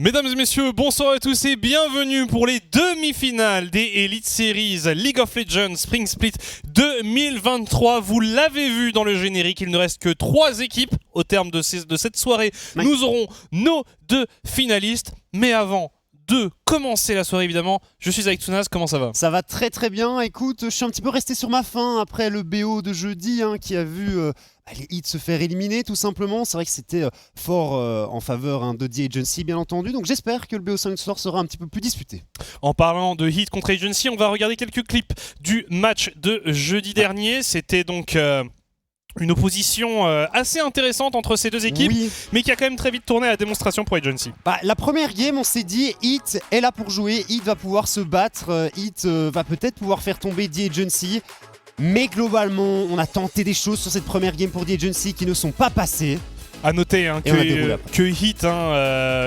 Mesdames et messieurs, bonsoir à tous et bienvenue pour les demi-finales des Elite Series League of Legends Spring Split 2023. Vous l'avez vu dans le générique, il ne reste que 3 équipes au terme de cette soirée. Oui. Nous aurons nos 2 finalistes, mais avant de commencer la soirée évidemment, je suis avec Tounaz, comment ça va? Ça va très très bien, écoute, je suis un petit peu resté sur ma faim après le BO de jeudi qui a vu les hits se faire éliminer tout simplement. C'est vrai que c'était fort en faveur de The Agency bien entendu, donc j'espère que le BO5 ce soir sera un petit peu plus disputé. En parlant de hit contre Agency, on va regarder quelques clips du match de jeudi dernier. C'était donc une opposition assez intéressante entre ces deux équipes, oui, mais qui a quand même très vite tourné à la démonstration pour Agency. La première game, on s'est dit, Hit est là pour jouer, Hit va pouvoir se battre, Hit va peut-être pouvoir faire tomber The Agency. Mais globalement, on a tenté des choses sur cette première game pour The Agency qui ne sont pas passées. A noter que Hit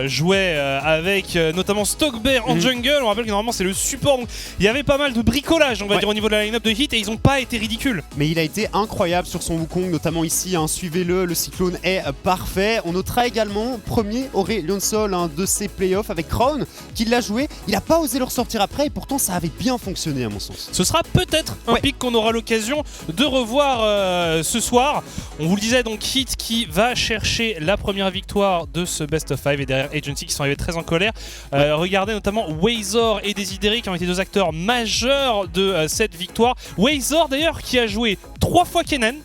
jouait avec notamment Stockbear en jungle. On rappelle que normalement c'est le support, donc il y avait pas mal de bricolage on va dire au niveau de la line-up de Hit et ils n'ont pas été ridicules. Mais il a été incroyable sur son Wukong, notamment ici, suivez-le, le cyclone est parfait. On notera également premier Aurélien Sol de ses playoffs avec Crown qui l'a joué. Il n'a pas osé le ressortir après et pourtant ça avait bien fonctionné à mon sens. Ce sera peut-être un pick qu'on aura l'occasion de revoir ce soir. On vous le disait, donc Hit qui va chercher la première victoire de ce Best of 5 et derrière Agency qui sont arrivés très en colère. Regardez notamment Wazor et Desideri qui ont été 2 acteurs majeurs de cette victoire. Wazor d'ailleurs qui a joué 3 fois Kennen,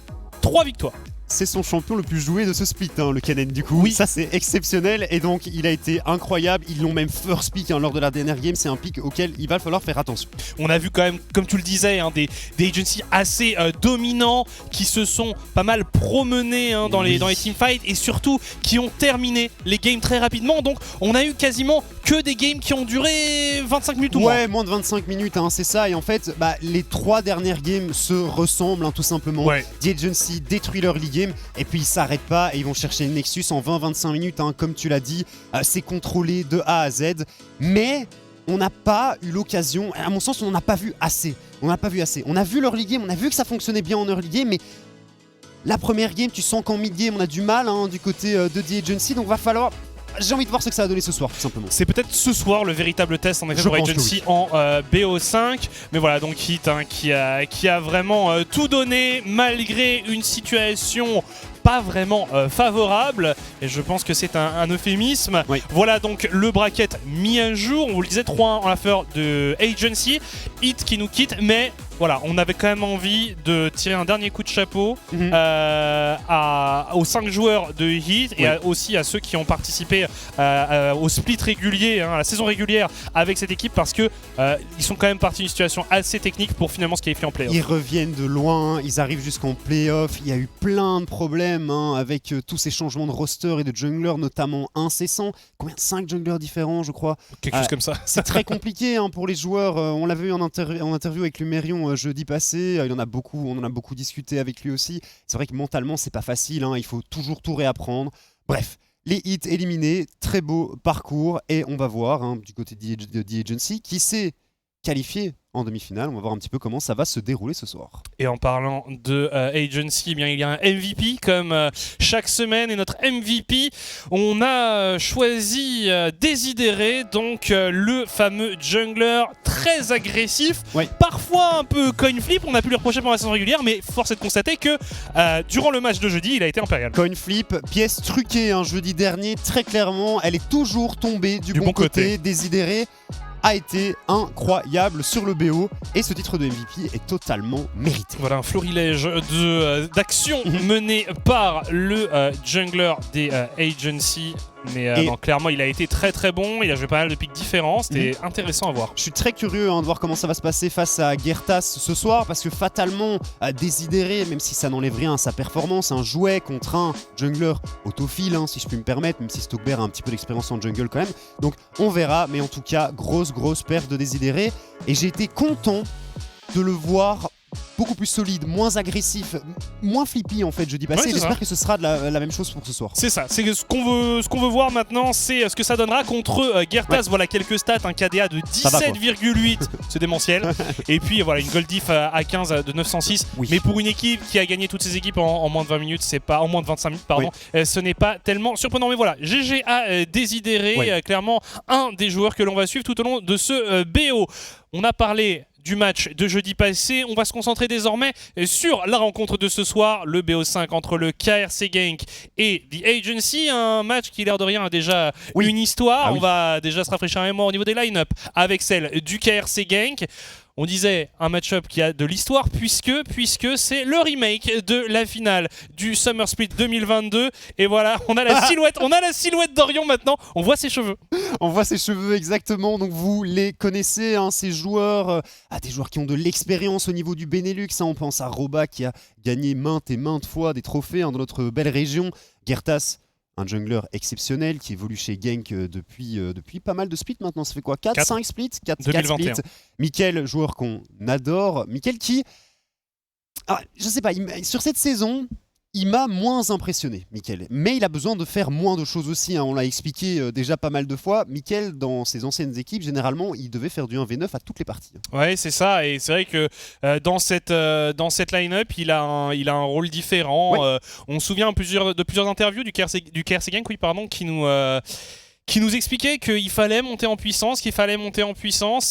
3 victoires. C'est son champion le plus joué de ce split, le Kennen du coup. Oui. Ça c'est exceptionnel et donc il a été incroyable. Ils l'ont même first pick lors de la dernière game. C'est un pick auquel il va falloir faire attention. On a vu quand même, comme tu le disais, des agencies assez dominants qui se sont pas mal promenés dans les teamfights et surtout qui ont terminé les games très rapidement. Donc on a eu quasiment que des games qui ont duré 25 minutes ou moins. Ouais, moins de 25 minutes, c'est ça. Et en fait, les 3 dernières games se ressemblent tout simplement. Ouais. The Agency détruit leur league game et puis ils s'arrêtent pas et ils vont chercher le Nexus en 20-25 minutes. Comme tu l'as dit, c'est contrôlé de A à Z. Mais on n'a pas eu l'occasion, à mon sens, on n'en a pas vu assez. On a vu leur league game, on a vu que ça fonctionnait bien en early game, mais la première game, tu sens qu'en mid game, on a du mal du côté de The Agency. Donc va falloir... J'ai envie de voir ce que ça va donner ce soir, tout simplement. C'est peut-être ce soir le véritable test en effet pour Agency en BO5. Mais voilà, donc Hit qui a vraiment tout donné malgré une situation pas vraiment favorable. Et je pense que c'est un euphémisme. Oui. Voilà donc le bracket mis à jour. On vous le disait, 3-1 en faveur de Agency. Hit qui nous quitte, mais... Voilà, on avait quand même envie de tirer un dernier coup de chapeau aux 5 joueurs de Hit et aussi à ceux qui ont participé au split régulier, à la saison régulière avec cette équipe parce que ils sont quand même partis d'une situation assez technique pour finalement se qualifier en play-off. Ils reviennent de loin, ils arrivent jusqu'en play-off. Il y a eu plein de problèmes avec tous ces changements de roster et de jungler, notamment incessants. 5 junglers différents, je crois. Quelque chose comme ça. C'est très compliqué pour les joueurs. On l'a vu en interview avec Lumerion jeudi passé, on en a beaucoup discuté avec lui aussi. C'est vrai que mentalement c'est pas facile, il faut toujours tout réapprendre. Bref, les hits éliminés, très beau parcours et on va voir du côté de The Agency qui s'est qualifié en demi-finale. On va voir un petit peu comment ça va se dérouler ce soir. Et en parlant de Agency, il y a un MVP comme chaque semaine. Et notre MVP, on a choisi Desideri, donc le fameux jungler très agressif, parfois un peu coin flip. On a pu lui reprocher pendant la saison régulière, mais force est de constater que durant le match de jeudi, il a été impérial. Coin flip, pièce truquée jeudi dernier, très clairement, elle est toujours tombée du bon côté. Desideri a été incroyable sur le BO et ce titre de MVP est totalement mérité. Voilà un florilège d'actions menées par le jungler des Agency. Mais non, clairement, il a été très très bon. Il a joué pas mal de pics différents. C'était intéressant à voir. Je suis très curieux de voir comment ça va se passer face à Gertas ce soir parce que fatalement, Desideri, même si ça n'enlève rien à sa performance, un jouet contre un jungler autophile, si je puis me permettre, même si Stockbear a un petit peu d'expérience en jungle quand même. Donc on verra, mais en tout cas, grosse perf de Desideri. Et j'ai été content de le voir beaucoup plus solide, moins agressif, moins flippy en fait jeudi passé. Ouais, J'espère que ce sera de la même chose pour ce soir. C'est ça, c'est ce qu'on veut voir maintenant, c'est ce que ça donnera contre Gertas. Voilà quelques stats, un KDA de 17,8, c'est démentiel. Et puis voilà une goal diff à 15 de 906. Oui. Mais pour une équipe qui a gagné toutes ses équipes en moins de 20 minutes, c'est pas en moins de 25 minutes, pardon, ce n'est pas tellement surprenant. Mais voilà, GG a Désidéré, clairement un des joueurs que l'on va suivre tout au long de ce BO. On a parlé du match de jeudi passé, on va se concentrer désormais sur la rencontre de ce soir, le BO5 entre le KRC Genk et The Agency, un match qui l'air de rien a déjà une histoire. On va déjà se rafraîchir un mémoire au niveau des line-up avec celle du KRC Genk. On disait un match-up qui a de l'histoire puisque c'est le remake de la finale du Summer Split 2022. Et voilà, on a la silhouette d'Orion maintenant. On voit ses cheveux. On voit ses cheveux exactement. Donc vous les connaissez, hein, ces joueurs, des joueurs qui ont de l'expérience au niveau du Benelux. Hein. On pense à Roba qui a gagné maintes et maintes fois des trophées dans notre belle région. Gertas, un jungler exceptionnel qui évolue chez Genk depuis pas mal de splits maintenant. Ça fait quoi, 4-5 splits 4 splits. Mickaël, joueur qu'on adore. Mickaël qui... je sais pas, sur cette saison, il m'a moins impressionné, Mickaël. Mais il a besoin de faire moins de choses aussi. Hein. On l'a expliqué déjà pas mal de fois. Mickaël, dans ses anciennes équipes, généralement, il devait faire du 1v9 à toutes les parties. Ouais, c'est ça. Et c'est vrai que dans cette line-up, il a un rôle différent. Ouais. On se souvient de plusieurs interviews du KRC Genk, qui nous expliquait qu'il fallait monter en puissance,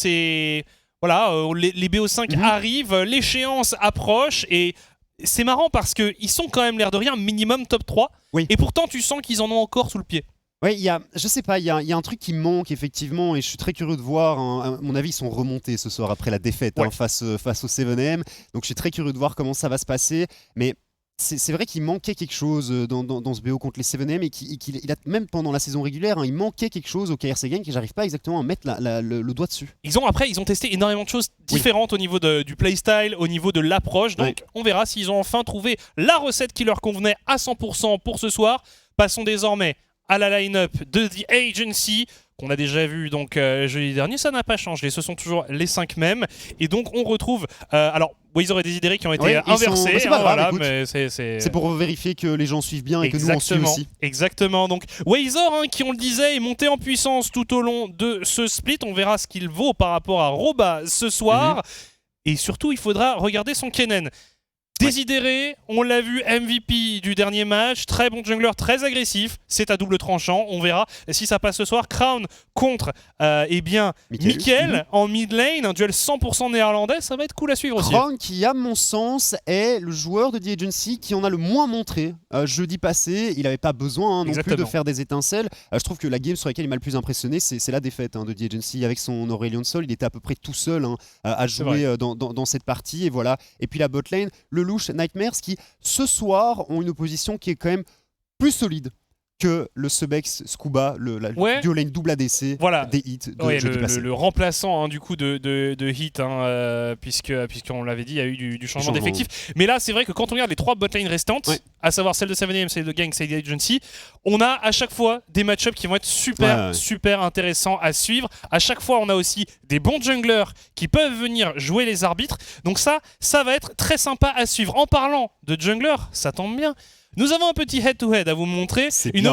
et voilà, les BO5 arrivent, l'échéance approche et c'est marrant parce qu'ils sont quand même l'air de rien minimum top 3 et pourtant tu sens qu'ils en ont encore sous le pied. Oui, je sais pas, il y a un truc qui me manque effectivement et je suis très curieux de voir. Hein, à mon avis, ils sont remontés ce soir après la défaite face au 7AM. Donc je suis très curieux de voir comment ça va se passer. Mais c'est vrai qu'il manquait quelque chose dans ce BO contre les 7AM et qu'il a, même pendant la saison régulière, hein, il manquait quelque chose au KRC Genk et j'arrive pas exactement à mettre le doigt dessus. Ils ont testé énormément de choses différentes au niveau du playstyle, au niveau de l'approche. Donc on verra s'ils ont enfin trouvé la recette qui leur convenait à 100% pour ce soir. Passons désormais à la line-up de The Agency qu'on a déjà vu donc jeudi dernier. Ça n'a pas changé, ce sont toujours les 5 mêmes. Et donc on retrouve... alors, Wazer et Désidéré qui ont été inversés. C'est pas grave, c'est pour vérifier que les gens suivent bien et que nous on suit aussi. Exactement. Donc Wazer, qui on le disait, est monté en puissance tout au long de ce split. On verra ce qu'il vaut par rapport à Roba ce soir. Et surtout, il faudra regarder son Kennen. Désidéré, on l'a vu, MVP du dernier match, très bon jungler, très agressif, c'est à double tranchant, on verra si ça passe ce soir. Crown contre Mickaël en mid lane, un duel 100% néerlandais, ça va être cool à suivre aussi. Crown qui, à mon sens, est le joueur de The Agency qui en a le moins montré jeudi passé. Il n'avait pas besoin non plus de faire des étincelles. Je trouve que la game sur laquelle il m'a le plus impressionné, c'est la défaite de The Agency avec son Aurelion Sol. Il était à peu près tout seul à jouer dans cette partie, et voilà. Et puis la bot lane, le Louche Nightmares qui ce soir ont une opposition qui est quand même plus solide que le Subex Scuba, la duo lane double ADC des hits de jeudi passé. Le remplaçant du coup de hit, puisqu'on l'avait dit, il y a eu du changement d'effectif. Mais là, c'est vrai que quand on regarde les 3 botlane restantes, à savoir celle de 7AM, celle de Genk, celle de Agency, on a à chaque fois des match-ups qui vont être super intéressants à suivre. À chaque fois, on a aussi des bons junglers qui peuvent venir jouer les arbitres. Donc ça va être très sympa à suivre. En parlant de jungler, ça tombe bien. Nous avons un petit head-to-head à vous montrer, une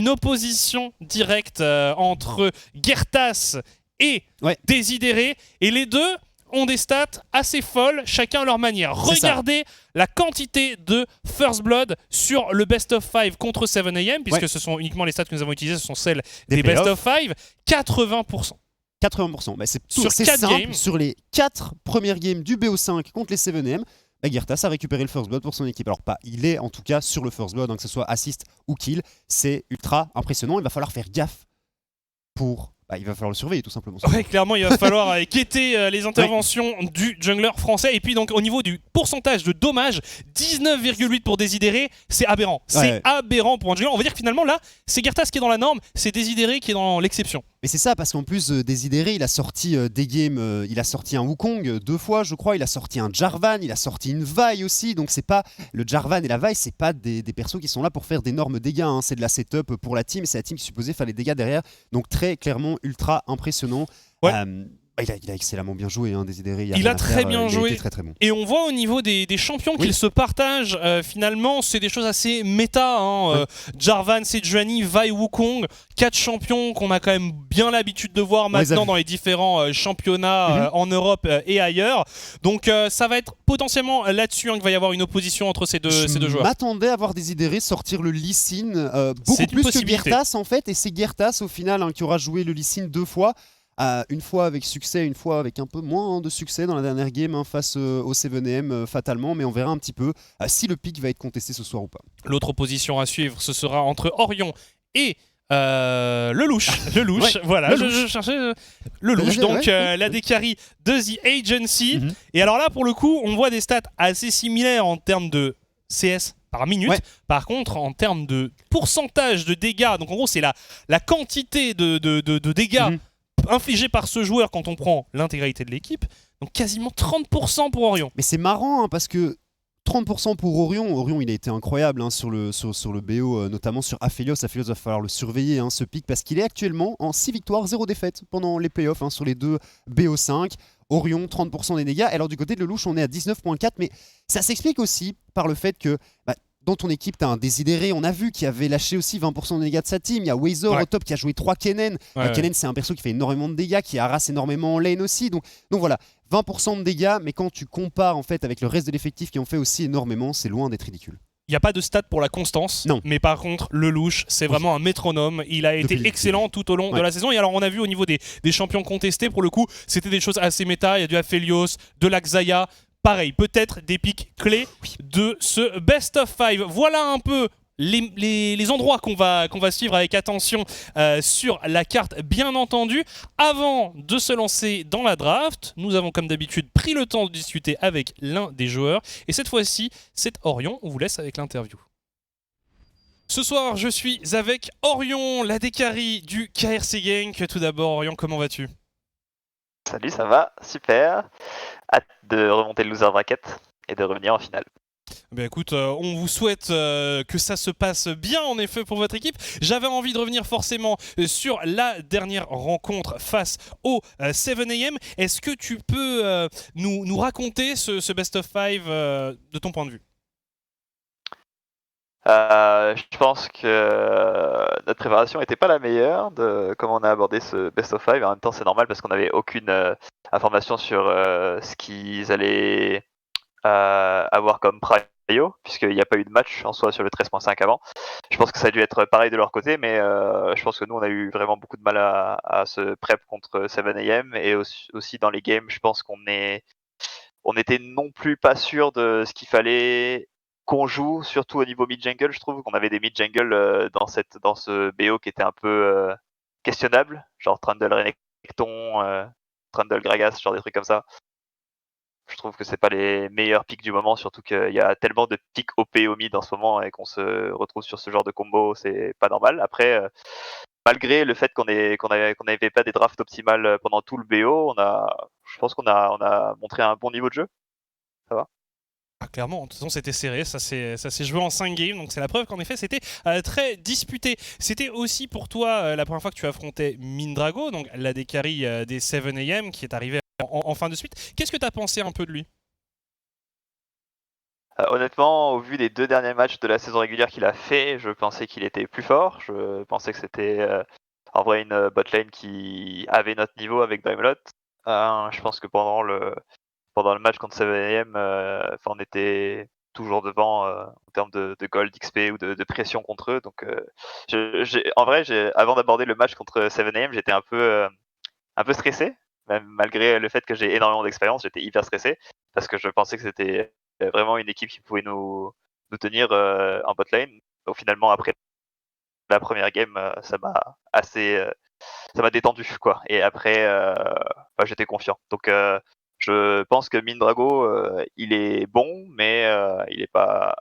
opposition directe entre Gertas et Désidéré, et les deux ont des stats assez folles, chacun à leur manière. Regardez la quantité de First Blood sur le Best of 5 contre 7AM, puisque ce sont uniquement les stats que nous avons utilisées, ce sont celles des Best of 5, 80%. 80%, c'est simple, sur les 4 premières games du BO5 contre les 7AM, Gertas a récupéré le First Blood pour son équipe. Alors il est en tout cas sur le First Blood, que ce soit assist ou kill, c'est ultra impressionnant. Il va falloir faire gaffe il va falloir le surveiller tout simplement. Ouais, clairement, il va falloir guetter les interventions du jungler français. Et puis donc au niveau du pourcentage de dommages, 19,8 pour Désidéré, c'est aberrant. C'est aberrant pour un jungler. On va dire que finalement là, c'est Gertas qui est dans la norme, c'est Désidéré qui est dans l'exception. Mais c'est ça, parce qu'en plus, Désidéré, il a sorti des games, il a sorti un Wukong 2 fois, je crois, il a sorti un Jarvan, il a sorti une Vi aussi, donc c'est pas, le Jarvan et la Vi, c'est pas des persos qui sont là pour faire d'énormes dégâts, c'est de la setup pour la team, c'est la team qui supposait faire les dégâts derrière, donc très clairement ultra impressionnant. Il a excellemment bien joué, hein, Desidéré. Il a très bien joué. Très, très bon. Et on voit au niveau des champions qu'ils se partagent, finalement, c'est des choses assez méta. Hein. Jarvan, Sejuani, Vi, Wukong, 4 champions qu'on a quand même bien l'habitude de voir maintenant dans les différents championnats en Europe et ailleurs. Donc ça va être potentiellement là-dessus qu'il va y avoir une opposition entre ces deux joueurs. Je m'attendais à voir Desidéré sortir le Lee Sin beaucoup plus que Gyertas en fait. Et c'est Gyertas au final qui aura joué le Lee Sin 2 fois. Une fois avec succès, une fois avec un peu moins de succès dans la dernière game face au 7AM fatalement, mais on verra un petit peu si le pick va être contesté ce soir ou pas. L'autre opposition à suivre, ce sera entre Orion et le louche. Le louche, voilà, je cherchais le louche, donc la décarie de The Agency. Et alors là, pour le coup, on voit des stats assez similaires en termes de CS par minute. Par contre, en termes de pourcentage de dégâts, donc en gros, c'est la quantité de dégâts infligé par ce joueur quand on prend l'intégralité de l'équipe, donc quasiment 30% pour Orion. Mais c'est marrant parce que 30% pour Orion. Orion, il a été incroyable sur le BO, notamment sur Aphelios. Aphelios va falloir le surveiller, ce pic, parce qu'il est actuellement en 6 victoires, 0 défaites pendant les playoffs sur les deux BO5. Orion, 30% des dégâts. Alors du côté de Lelouch, on est à 19.4, mais ça s'explique aussi par le fait que dans ton équipe, tu as un Desidéré, on a vu, qui avait lâché aussi 20% de dégâts de sa team. Il y a Wazor au top qui a joué 3 Kennen. Kennen, c'est un perso qui fait énormément de dégâts, qui harasse énormément en lane aussi. Donc voilà, 20% de dégâts, mais quand tu compares en fait avec le reste de l'effectif qui en fait aussi énormément, c'est loin d'être ridicule. Il n'y a pas de stat pour la constance, mais par contre, Lelouch, c'est vraiment un métronome. Il a été excellent tout au long de la saison. Et alors, on a vu au niveau des champions contestés, pour le coup, c'était des choses assez méta. Il y a du Aphelios, de l'Axaya. Pareil, peut-être des pics clés de ce Best of 5. Voilà un peu les endroits qu'on va suivre avec attention sur la carte, bien entendu. Avant de se lancer dans la draft, nous avons comme d'habitude pris le temps de discuter avec l'un des joueurs. Et cette fois-ci, c'est Orion. On vous laisse avec l'interview. Ce soir, je suis avec Orion, la décarie du KRC Genk. Tout d'abord, Orion, comment vas-tu ? Salut, ça va, super. Hâte de remonter le loser bracket et de revenir en finale. Ben écoute, on vous souhaite que ça se passe bien en effet pour votre équipe. J'avais envie de revenir forcément sur la dernière rencontre face au 7AM. Est-ce que tu peux nous raconter ce Best of 5 de ton point de vue ? Je pense que notre préparation n'était pas la meilleure de comment on a abordé ce Best of 5. En même temps, c'est normal parce qu'on n'avait aucune information sur ce qu'ils allaient avoir comme prio, puisqu'il n'y a pas eu de match en soi sur le 13.5 avant. Je pense que ça a dû être pareil de leur côté, mais je pense que nous, on a eu vraiment beaucoup de mal à se prep contre 7AM. Et aussi dans les games, je pense qu'on était non plus pas sûr de ce qu'il fallait qu'on joue, surtout au niveau mid-jungle. Je trouve qu'on avait des mid-jungle dans ce BO qui était un peu questionnable, genre Trundle Renekton, Trundle Gragas, genre des trucs comme ça. Je trouve que c'est pas les meilleurs picks du moment, surtout qu'il y a tellement de picks OP au mid en ce moment et qu'on se retrouve sur ce genre de combo, c'est pas normal. Après, malgré le fait qu'on n'avait pas des drafts optimales pendant tout le BO, je pense qu'on a montré un bon niveau de jeu. Ça va. Ah, clairement, de toute façon c'était serré, ça s'est joué en 5 games, donc c'est la preuve qu'en effet c'était très disputé. C'était aussi pour toi la première fois que tu affrontais Mindrago, donc la décarie des 7AM qui est arrivé en fin de suite. Qu'est-ce que tu as pensé un peu de lui ? Honnêtement, au vu des 2 derniers matchs de la saison régulière qu'il a fait, je pensais qu'il était plus fort. Je pensais que c'était en vrai une botlane qui avait notre niveau avec Daimlot. Je pense que pendant le match contre 7AM, on était toujours devant en termes de gold, XP ou de pression contre eux. Donc, en vrai, avant d'aborder le match contre 7AM, j'étais un peu stressé. Même malgré le fait que j'ai énormément d'expérience, j'étais hyper stressé parce que je pensais que c'était vraiment une équipe qui pouvait nous tenir en bot lane. Donc finalement, après la première game, ça m'a détendu, quoi. Et après, j'étais confiant. Donc je pense que Mindrago, il est bon, mais il est pas.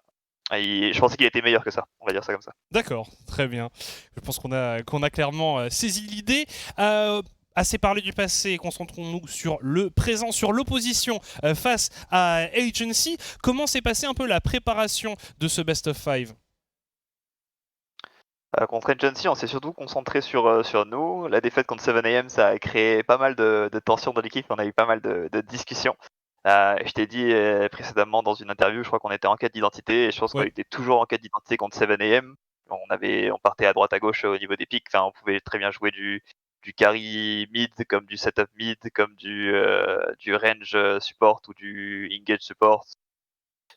Je pensais qu'il était meilleur que ça, on va dire ça comme ça. D'accord, très bien. Je pense qu'on a clairement saisi l'idée. Assez parlé du passé, concentrons-nous sur le présent, sur l'opposition face à Agency. Comment s'est passée un peu la préparation de ce Best of 5 ? Contre Agency, on s'est surtout concentré sur nous. La défaite contre 7am, ça a créé pas mal de tensions dans l'équipe. On a eu pas mal de discussions. Je t'ai dit précédemment dans une interview, je crois qu'on était en quête d'identité et je pense qu'on était toujours en quête d'identité contre 7am. On partait à droite à gauche au niveau des pics. Enfin, on pouvait très bien jouer du carry mid, comme du setup mid, comme du range support ou du engage support,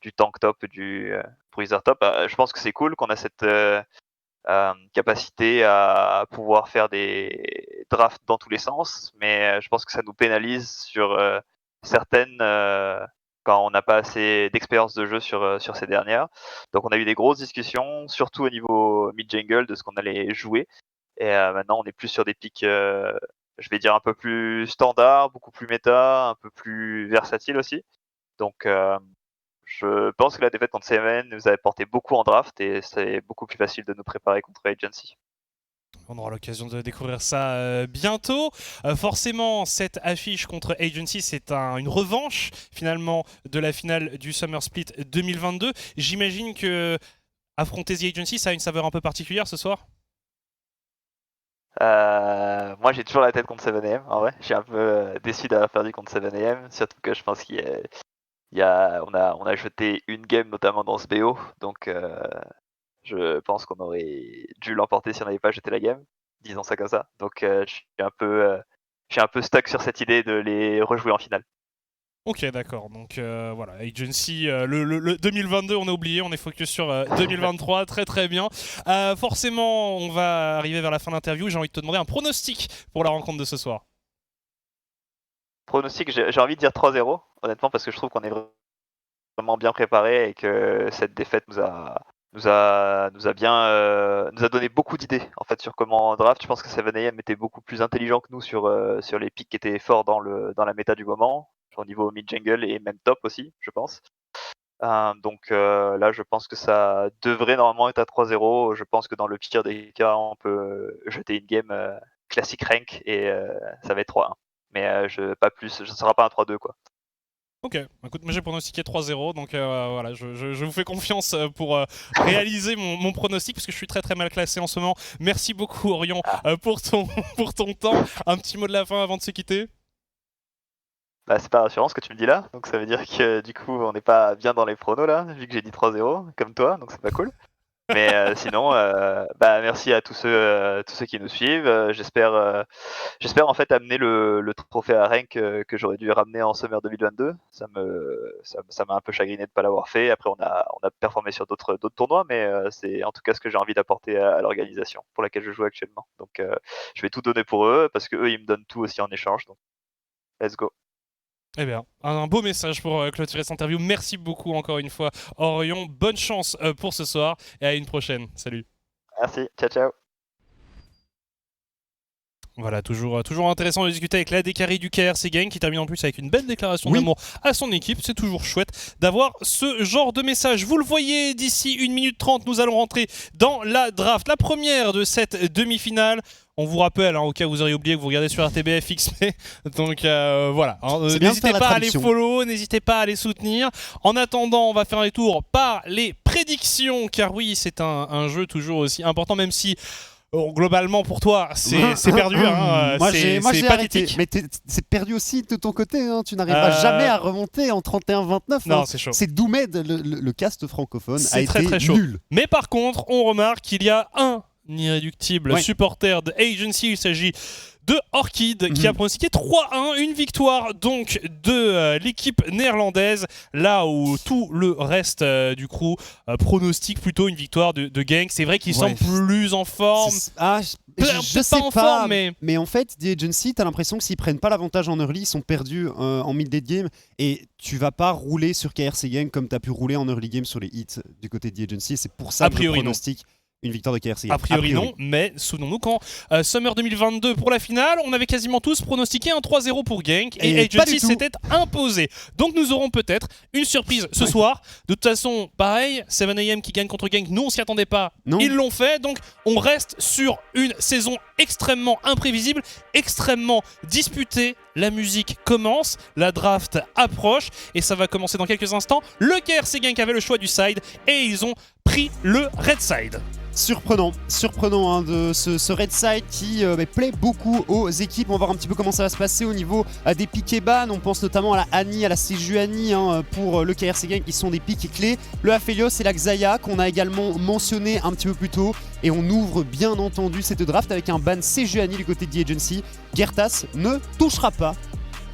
du tank top, du bruiser top. Je pense que c'est cool qu'on a cette capacité à pouvoir faire des drafts dans tous les sens, mais je pense que ça nous pénalise sur certaines quand on n'a pas assez d'expérience de jeu sur ces dernières. Donc on a eu des grosses discussions, surtout au niveau mid-jungle, de ce qu'on allait jouer. Et maintenant on est plus sur des pics, je vais dire un peu plus standard, beaucoup plus méta, un peu plus versatile aussi. Donc je pense que la défaite contre Seven nous a apporté beaucoup en draft et c'est beaucoup plus facile de nous préparer contre Agency. On aura l'occasion de découvrir ça bientôt. Forcément, cette affiche contre Agency, c'est une revanche finalement de la finale du Summer Split 2022. J'imagine que affronter The Agency, ça a une saveur un peu particulière ce soir. Moi j'ai toujours la tête contre 7am en vrai. Je suis un peu déçu d'avoir perdu contre 7am, surtout que je pense on a jeté une game notamment dans ce BO, donc je pense qu'on aurait dû l'emporter si on n'avait pas jeté la game, disons ça comme ça. Donc je suis un peu stuck sur cette idée de les rejouer en finale. Ok, d'accord. Donc voilà, Agency, le 2022, on a oublié, on est focus sur 2023, très très bien. Forcément, on va arriver vers la fin de l'interview. J'ai envie de te demander un pronostic pour la rencontre de ce soir. Pronostic, j'ai envie de dire 3-0, honnêtement, parce que je trouve qu'on est vraiment bien préparé et que cette défaite nous a donné beaucoup d'idées en fait sur comment draft. Je pense que 7am était beaucoup plus intelligent que nous sur les pics qui étaient forts dans la méta du moment, au niveau mid jungle et même top aussi, je pense. Donc là, je pense que ça devrait normalement être à 3-0. Je pense que dans le pire des cas, on peut jeter une game classique rank et ça va être 3-1. Mais pas plus, ce ne sera pas un 3-2 quoi. Ok, écoute, moi j'ai pronostiqué 3-0, donc voilà, je vous fais confiance pour réaliser mon pronostic, parce que je suis très très mal classé en ce moment. Merci beaucoup Orion pour ton temps. Un petit mot de la fin avant de se quitter. Bah, c'est pas rassurant ce que tu me dis là, donc ça veut dire que du coup on n'est pas bien dans les pronos là, vu que j'ai dit 3-0 comme toi, donc c'est pas cool. Mais sinon, merci à tous ceux qui nous suivent. J'espère en fait amener le trophée à rank que j'aurais dû ramener en Summer 2022. Ça m'a un peu chagriné de ne pas l'avoir fait. Après, on a performé sur d'autres tournois, mais c'est en tout cas ce que j'ai envie d'apporter à l'organisation pour laquelle je joue actuellement. Donc, je vais tout donner pour eux parce que eux, ils me donnent tout aussi en échange. Donc, let's go. Eh bien, un beau message pour clôturer cette interview. Merci beaucoup encore une fois, Orion. Bonne chance pour ce soir et à une prochaine. Salut. Merci, ciao ciao. Voilà, toujours intéressant de discuter avec la décarré du KRC Gang qui termine en plus avec une belle déclaration d'amour à son équipe. C'est toujours chouette d'avoir ce genre de message. Vous le voyez, d'ici 1 minute 30, nous allons rentrer dans la draft. La première de cette demi-finale. On vous rappelle, au cas où vous auriez oublié que vous regardez sur RTBF XP. Donc voilà, n'hésitez pas à les follow, n'hésitez pas à les soutenir. En attendant, on va faire un tour par les prédictions, car oui, c'est un jeu toujours aussi important, même si globalement pour toi, c'est perdu. C'est pathétique. Mais c'est perdu aussi de ton côté. Tu n'arriveras jamais à remonter en 31-29. Non, c'est chaud. C'est Doomed, le cast francophone, a été très chaud. nul. Mais par contre, on remarque qu'il y a un irréductible supporter de Agency. Il s'agit de Orchid qui a pronostiqué 3-1, une victoire donc de l'équipe néerlandaise, là où tout le reste du crew pronostique plutôt une victoire de Gang. C'est vrai qu'ils sont plus en forme. Je sais pas, mais en fait, The Agency, t'as l'impression que s'ils prennent pas l'avantage en early, ils sont perdus en mid-late game, et tu vas pas rouler sur KRC Gang comme t'as pu rouler en early game sur les hits du côté de The Agency. C'est pour ça que je pronostique une victoire de KRC Gang. A priori non, mais souvenons-nous qu'en Summer 2022 pour la finale, on avait quasiment tous pronostiqué un 3-0 pour Gang et Agency s'était imposé. Donc nous aurons peut-être une surprise ce soir. De toute façon, pareil, 7am qui gagne contre Gang, nous on s'y attendait pas, ils l'ont fait. Donc on reste sur une saison extrêmement imprévisible, extrêmement disputée, la musique commence, la draft approche et ça va commencer dans quelques instants. Le KRC Genk avait le choix du side et ils ont pris le red side. Surprenant hein, de ce red side qui plaît beaucoup aux équipes. On va voir un petit peu comment ça va se passer au niveau des piques et ban. On pense notamment à la Annie, à la Sejuani hein, pour le KRC Genk qui sont des piques clés. Le Aphelios et la Xayah qu'on a également mentionné un petit peu plus tôt. Et on ouvre bien entendu cette draft avec un ban Sejuani du côté de The Agency. Gertas ne touchera pas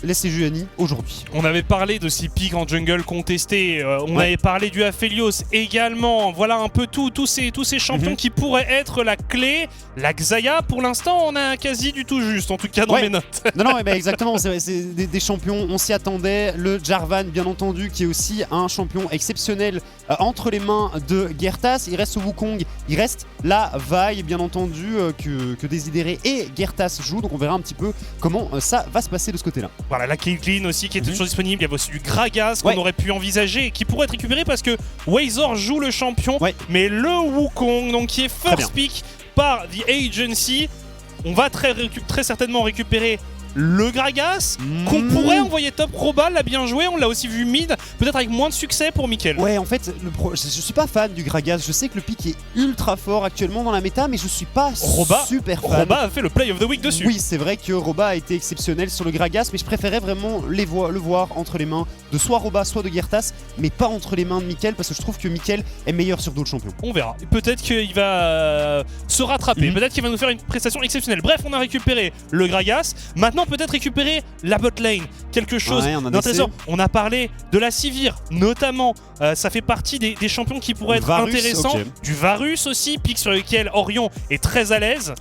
les Sejuani aujourd'hui. On avait parlé de ces pics en jungle contestés, on avait parlé du Aphelios également, voilà un peu tous ces champions qui pourraient être la clé. La Xayah, pour l'instant, on a quasi du tout juste, en tout cas dans mes notes. Non, exactement, c'est des champions, on s'y attendait. Le Jarvan, bien entendu, qui est aussi un champion exceptionnel entre les mains de Gertas. Il reste Wukong, il reste la Vi, bien entendu, que Desideré et Gertas jouent, donc on verra un petit peu comment ça va se passer de ce côté-là. Voilà, la Caitlyn aussi qui est toujours disponible. Il y avait aussi du Gragas qu'on aurait pu envisager et qui pourrait être récupéré parce que Wazor joue le champion. Mais le Wukong, donc qui est first pick par The Agency, on va très certainement récupérer le Gragas qu'on pourrait envoyer top. Roba l'a bien joué, on l'a aussi vu mid, peut-être avec moins de succès pour Mickaël. Ouais, en fait, je suis pas fan du Gragas. Je sais que le pick est ultra fort actuellement dans la méta, mais je suis pas super fan. Roba a fait le play of the week dessus. Oui, c'est vrai que Roba a été exceptionnel sur le Gragas, mais je préférais vraiment le voir entre les mains de soit Roba, soit de Gertas, mais pas entre les mains de Mickaël, parce que je trouve que Mickaël est meilleur sur d'autres champions. On verra. Peut-être qu'il va se rattraper, peut-être qu'il va nous faire une prestation exceptionnelle. Bref, on a récupéré le Gragas. Maintenant, peut-être récupérer la bot lane, quelque chose d'intéressant. On a parlé de la Sivir, notamment. Ça fait partie des champions qui pourraient être intéressants. Du Varus aussi, pick sur lequel Orion est très à l'aise.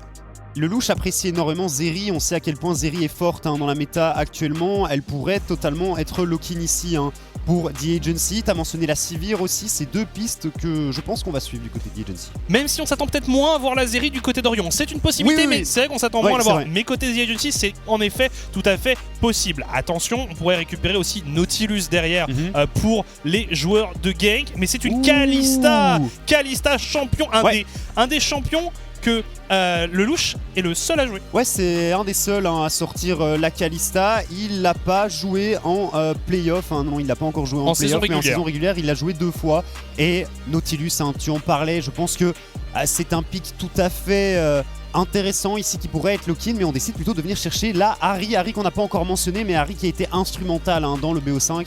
Le louche apprécie énormément Zeri, on sait à quel point Zeri est forte hein, dans la méta actuellement. Elle pourrait totalement être lock-in ici hein, pour The Agency. T'as mentionné la Sivir aussi, c'est deux pistes que je pense qu'on va suivre du côté de The Agency. Même si on s'attend peut-être moins à voir la Zeri du côté d'Orion, c'est une possibilité, mais c'est vrai qu'on s'attend moins à la voir. Mais côté The Agency, c'est en effet tout à fait possible. Attention, on pourrait récupérer aussi Nautilus derrière pour les joueurs de Genk, mais c'est une Kalista champion, un des champions que le louche est le seul à jouer. Ouais, c'est un des seuls hein, à sortir la Kalista. Il l'a pas joué en playoff. Hein. Non, il l'a pas encore joué en playoff, mais en saison régulière, il l'a joué 2 fois. Et Nautilus, hein, tu en parlais, je pense que c'est un pick tout à fait intéressant ici qui pourrait être lock-in, mais on décide plutôt de venir chercher la Ahri qu'on n'a pas encore mentionné, mais Ahri qui a été instrumental hein, dans le BO5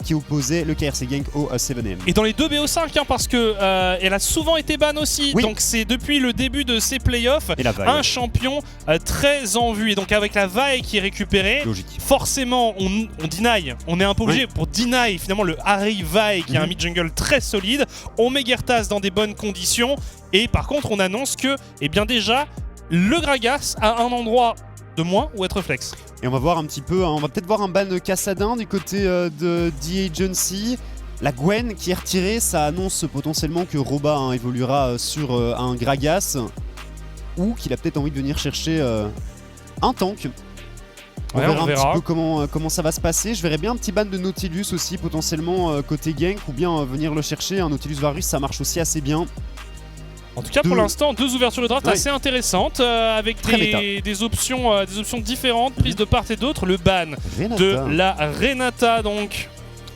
qui opposait le KRC Genk au 7M. Et dans les deux BO5 hein, parce que elle a souvent été ban aussi, donc c'est depuis le début de ces playoffs un champion très en vue. Et donc avec la Vi qui est récupérée, forcément on deny, on est un peu obligé pour deny finalement le Ahri Vi qui est un mid-jungle très solide. On met Gertas dans des bonnes conditions et par contre on annonce que déjà le Gragas a un endroit de moins où être flex. Et on va voir un petit peu, hein, on va peut-être voir un ban Cassadin du côté de The Agency. La Gwen qui est retirée, ça annonce potentiellement que Roba hein, évoluera sur un Gragas ou qu'il a peut-être envie de venir chercher un tank. On verra un petit peu comment ça va se passer. Je verrais bien un petit ban de Nautilus aussi potentiellement côté Genk ou bien venir le chercher. Un Nautilus Varus ça marche aussi assez bien. En tout cas, pour l'instant, 2 ouvertures de draft assez intéressantes avec des options différentes prises de part et d'autre. Le ban de la Renata, donc.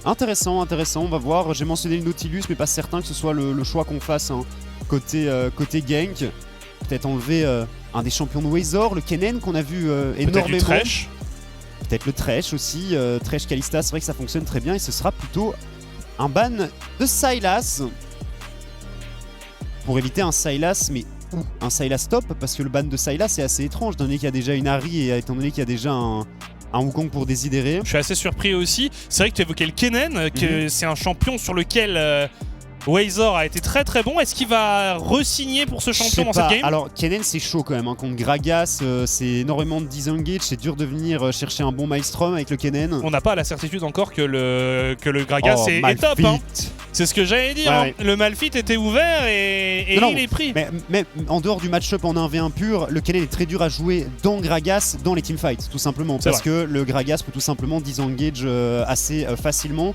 Intéressant. On va voir. J'ai mentionné le Nautilus, mais pas certain que ce soit le choix qu'on fasse hein, côté Genk. Peut-être enlever un des champions de Wazor, le Kennen qu'on a vu énormément. Peut-être le Thresh aussi. Thresh Kalista, c'est vrai que ça fonctionne très bien et ce sera plutôt un ban de Sylas. Pour éviter un Sylas, mais un Sylas top, parce que le ban de Sylas est assez étrange, étant donné qu'il y a déjà une Ahri et étant donné qu'il y a déjà un Wukong pour Desideré. Je suis assez surpris aussi. C'est vrai que tu évoquais le Kennen, que c'est un champion sur lequel Wazor a été très très bon. Est-ce qu'il va re-signer pour ce champion dans cette game? Alors Kennen c'est chaud quand même, hein. Contre Gragas, c'est énormément de disengage, c'est dur de venir chercher un bon Maelstrom avec le Kennen. On n'a pas la certitude encore que le Gragas est top. Hein. C'est ce que j'allais dire, hein. Le Malphite était ouvert et il est pris. Mais en dehors du match-up en 1v1 pur, le Kennen est très dur à jouer dans Gragas, dans les teamfights, tout simplement. Parce que le Gragas peut tout simplement disengage assez facilement.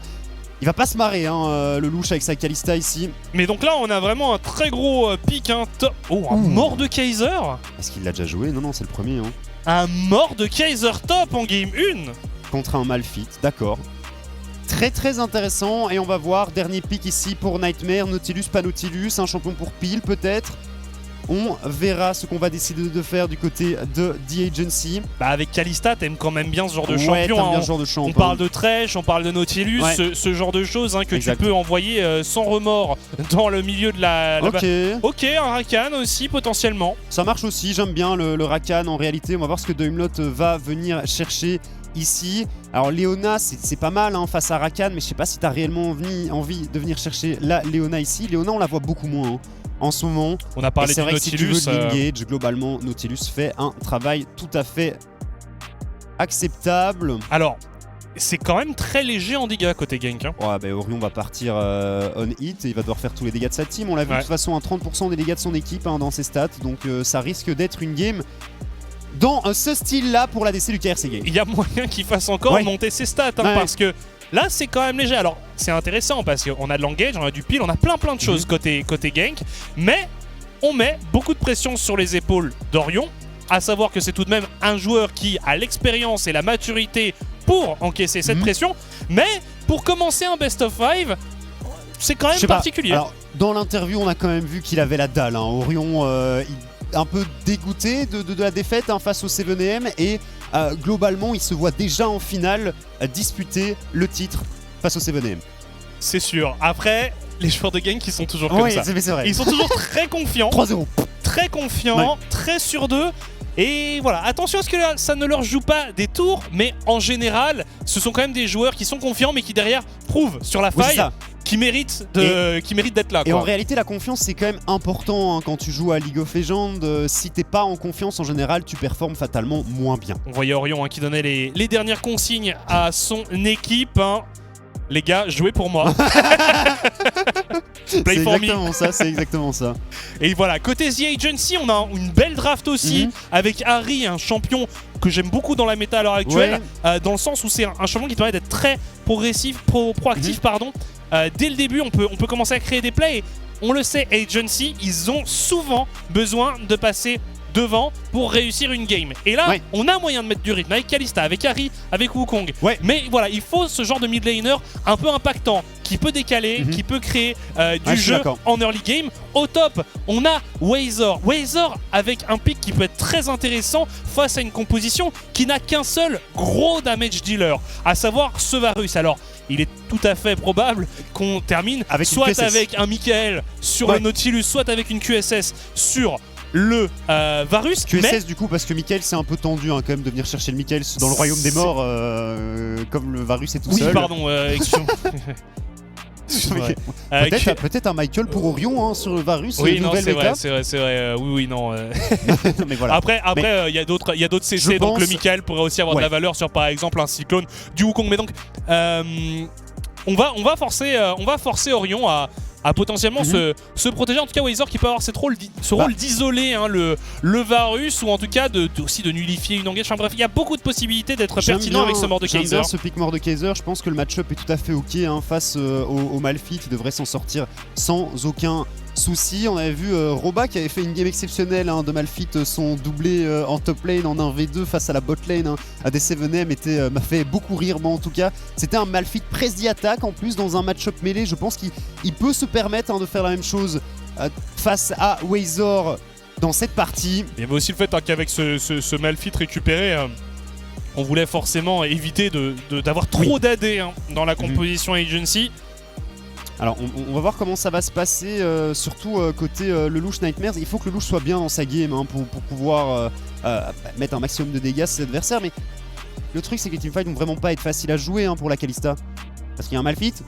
Il va pas se marrer, hein, le louche avec sa Kalista ici. Mais donc là, on a vraiment un très gros pic. Hein, un mort de Kaiser. Est-ce qu'il l'a déjà joué? Non, c'est le premier. Hein. un mort de Kaiser top en game 1 contre un Malphite, d'accord. Très intéressant, et on va voir, dernier pick ici pour Nightmare, Nautilus, pas Nautilus, un champion pour pile peut-être. On verra ce qu'on va décider de faire du côté de The Agency. Bah avec Kalista, t'aimes quand même bien ce genre de ouais, champion. T'aimes bien ce genre de champion. On parle de Thresh, on parle de Nautilus, ouais. ce genre de choses que tu peux envoyer sans remords dans le milieu de la... Ok, un Rakan aussi potentiellement. Ça marche aussi, j'aime bien le Rakan en réalité. On va voir ce que Doimlot va venir chercher ici. Alors Leona, c'est pas mal face à Rakan, mais je sais pas si t'as réellement envie de venir chercher la Leona ici. Leona, on la voit beaucoup moins en ce moment. On a parlé du Nautilus. Nautilus. Si tu veux l'engage, globalement, Nautilus fait un travail tout à fait acceptable. Alors, c'est quand même très léger en dégâts côté gank. Ouais, bah Orion va partir on hit et il va devoir faire tous les dégâts de sa team. On l'a vu de toute façon, 30% des dégâts de son équipe dans ses stats. Donc ça risque d'être une game dans ce style-là pour l'ADC du KRC Game. Il y a moyen qu'il fasse encore monter ses stats parce que là, c'est quand même léger. Alors, c'est intéressant parce qu'on a de l'engage, on a du pile, on a plein de choses côté gank. Mais on met beaucoup de pression sur les épaules d'Orion. À savoir que c'est tout de même un joueur qui a l'expérience et la maturité pour encaisser cette pression. Mais pour commencer un best of 5, c'est quand même particulier. Alors, dans l'interview, on a quand même vu qu'il avait la dalle. Orion, un peu dégoûté de la défaite face au 7AM. Et globalement, il se voit déjà en finale disputer le titre face au 7AM. C'est sûr. Après, les joueurs de gank qui sont toujours comme ça. C'est vrai. Ils sont toujours très confiants. 3-0. Très confiants, très sûrs d'eux. Et voilà, attention à ce que ça ne leur joue pas des tours, mais en général, ce sont quand même des joueurs qui sont confiants, mais qui derrière prouvent sur la faille qui méritent d'être là. Et en réalité, la confiance, c'est quand même important quand tu joues à League of Legends. Si t'es pas en confiance, en général, tu performes fatalement moins bien. On voyait Orion qui donnait les dernières consignes à son équipe. Les gars, jouez pour moi. C'est exactement ça. Et voilà, côté The Agency, on a une belle draft aussi avec Harry, un champion que j'aime beaucoup dans la méta à l'heure actuelle, dans le sens où c'est un champion qui permet d'être très progressif, proactif. Dès le début, on peut commencer à créer des plays. Et on le sait, Agency, ils ont souvent besoin de passer devant pour réussir une game. Et là, on a moyen de mettre du rythme avec Kalista, avec Harry, avec Wukong. Mais voilà, il faut ce genre de mid laner un peu impactant, qui peut décaler, qui peut créer du jeu en early game. Au top, on a Wazor. Wazor avec un pick qui peut être très intéressant face à une composition qui n'a qu'un seul gros damage dealer, à savoir ce Varus. Alors, il est tout à fait probable qu'on termine soit avec un Michael sur le Nautilus, soit avec une QSS sur le Varus. QSS du coup, parce que Michael c'est un peu tendu quand même de venir chercher le Michael dans le royaume des morts comme le Varus est tout seul. Oui, pardon, peut-être un Michael pour Orion sur le Varus. Oui, non, c'est vrai. Oui, non. Mais voilà. Après, il y a d'autres CC, donc le Michael pourrait aussi avoir de la valeur sur par exemple un cyclone du Wukong. Mais donc, on va forcer Orion à potentiellement se protéger. En tout cas, Wazor qui peut avoir ce rôle d'isoler le Varus, ou en tout cas aussi de nullifier une engage. Enfin bref, il y a beaucoup de possibilités d'être pertinent avec ce mort de Kaiser. J'aime bien ce pick mort de Kaiser. Je pense que le match-up est tout à fait ok face au Malphite. Il devrait s'en sortir sans aucun souci. On avait vu Roba qui avait fait une game exceptionnelle de Malphite, son doublé en top lane en 1v2 face à la bot lane à des 7M m'a fait beaucoup rire. Bon, en tout cas, c'était un Malphite press d'attaque en plus dans un match-up mêlé. Je pense qu'il peut se permettre de faire la même chose face à Wazor dans cette partie. Il y avait aussi le fait qu'avec ce Malphite récupéré, on voulait forcément éviter d'avoir trop d'AD dans la composition Agency. Alors on va voir comment ça va se passer, surtout côté Lelouch Nightmares. Il faut que Lelouch soit bien dans sa game pour pouvoir mettre un maximum de dégâts à ses adversaires. Mais le truc c'est que les teamfights vont vraiment pas être faciles à jouer pour la Kalista. Parce qu'il y a un Malphite,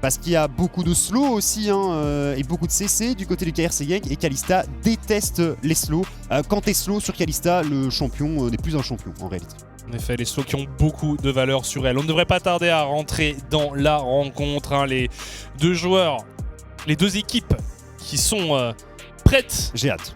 parce qu'il y a beaucoup de slow aussi et beaucoup de CC du côté du KRC Gang. Et Kalista déteste les slows. Quand t'es slow sur Kalista, le champion n'est plus un champion en réalité. En effet, les slows qui ont beaucoup de valeur sur elle. On ne devrait pas tarder à rentrer dans la rencontre. Les deux joueurs, les deux équipes qui sont prêtes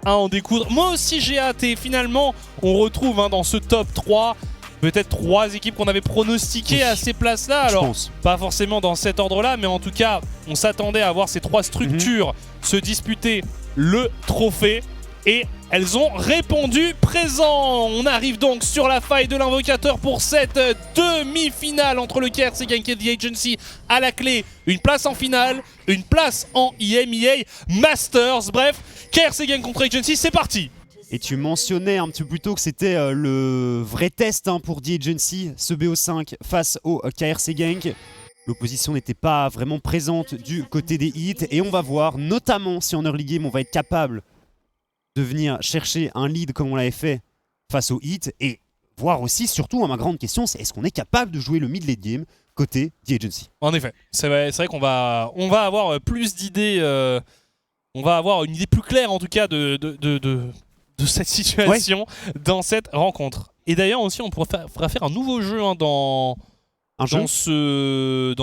à en découdre. Moi aussi j'ai hâte, et finalement on retrouve dans ce top 3 peut-être 3 équipes qu'on avait pronostiquées à ces places-là. Alors pas forcément dans cet ordre-là, mais en tout cas on s'attendait à voir ces 3 structures se disputer le trophée. Et elles ont répondu présent. On arrive donc sur la faille de l'invocateur pour cette demi-finale entre le KRC Genk et The Agency. À la clé, une place en finale, une place en EMEA Masters. Bref, KRC Genk contre Agency, c'est parti. Et tu mentionnais un petit peu plus tôt que c'était le vrai test pour The Agency, ce BO5 face au KRC Genk. L'opposition n'était pas vraiment présente du côté des hits et on va voir, notamment si en early game on va être capable de venir chercher un lead comme on l'avait fait face aux hits et voir aussi, surtout, ma grande question, c'est est-ce qu'on est capable de jouer le mid-late game côté The Agency? En effet, c'est vrai qu'on va avoir plus d'idées, on va avoir une idée plus claire en tout cas de cette situation dans cette rencontre. Et d'ailleurs aussi on pourra faire un nouveau jeu dans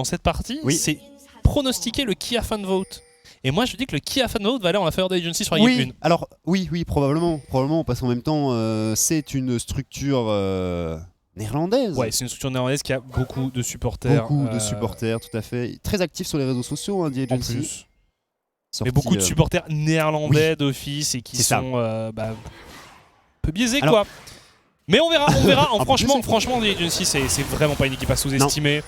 cette partie, c'est pronostiquer le Kia Fan Vote. Et moi je dis que le Kia Fan Vote va aller en la faveur d'Agency sur la game 1. Alors oui, probablement, parce qu'en même temps c'est une structure néerlandaise. Ouais, c'est une structure néerlandaise qui a beaucoup de supporters. Beaucoup de supporters, tout à fait. Très actifs sur les réseaux sociaux, The Agency. En plus. Mais beaucoup de supporters néerlandais d'office et qui sont un peu biaisés quoi. Mais on verra. franchement, The Agency, c'est vraiment pas une équipe à sous-estimer.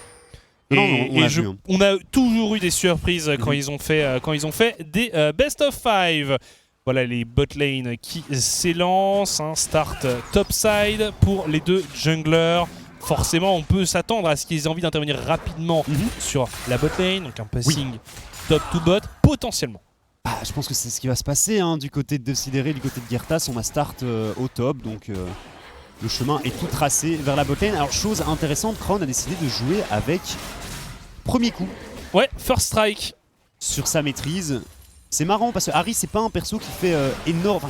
On a toujours eu des surprises quand ils ont fait des best of 5. Voilà les bot lane qui s'élancent, start topside pour les deux junglers. Forcément, on peut s'attendre à ce qu'ils aient envie d'intervenir rapidement sur la bot lane, donc un passing top to bot potentiellement. Je pense que c'est ce qui va se passer du côté de Decideret, du côté de Girtas. On va start au top, donc le chemin est tout tracé vers la botlane. Alors chose intéressante, Crown a décidé de jouer avec premier coup. Ouais, first strike. Sur sa maîtrise. C'est marrant parce que Harry c'est pas un perso qui fait énorme,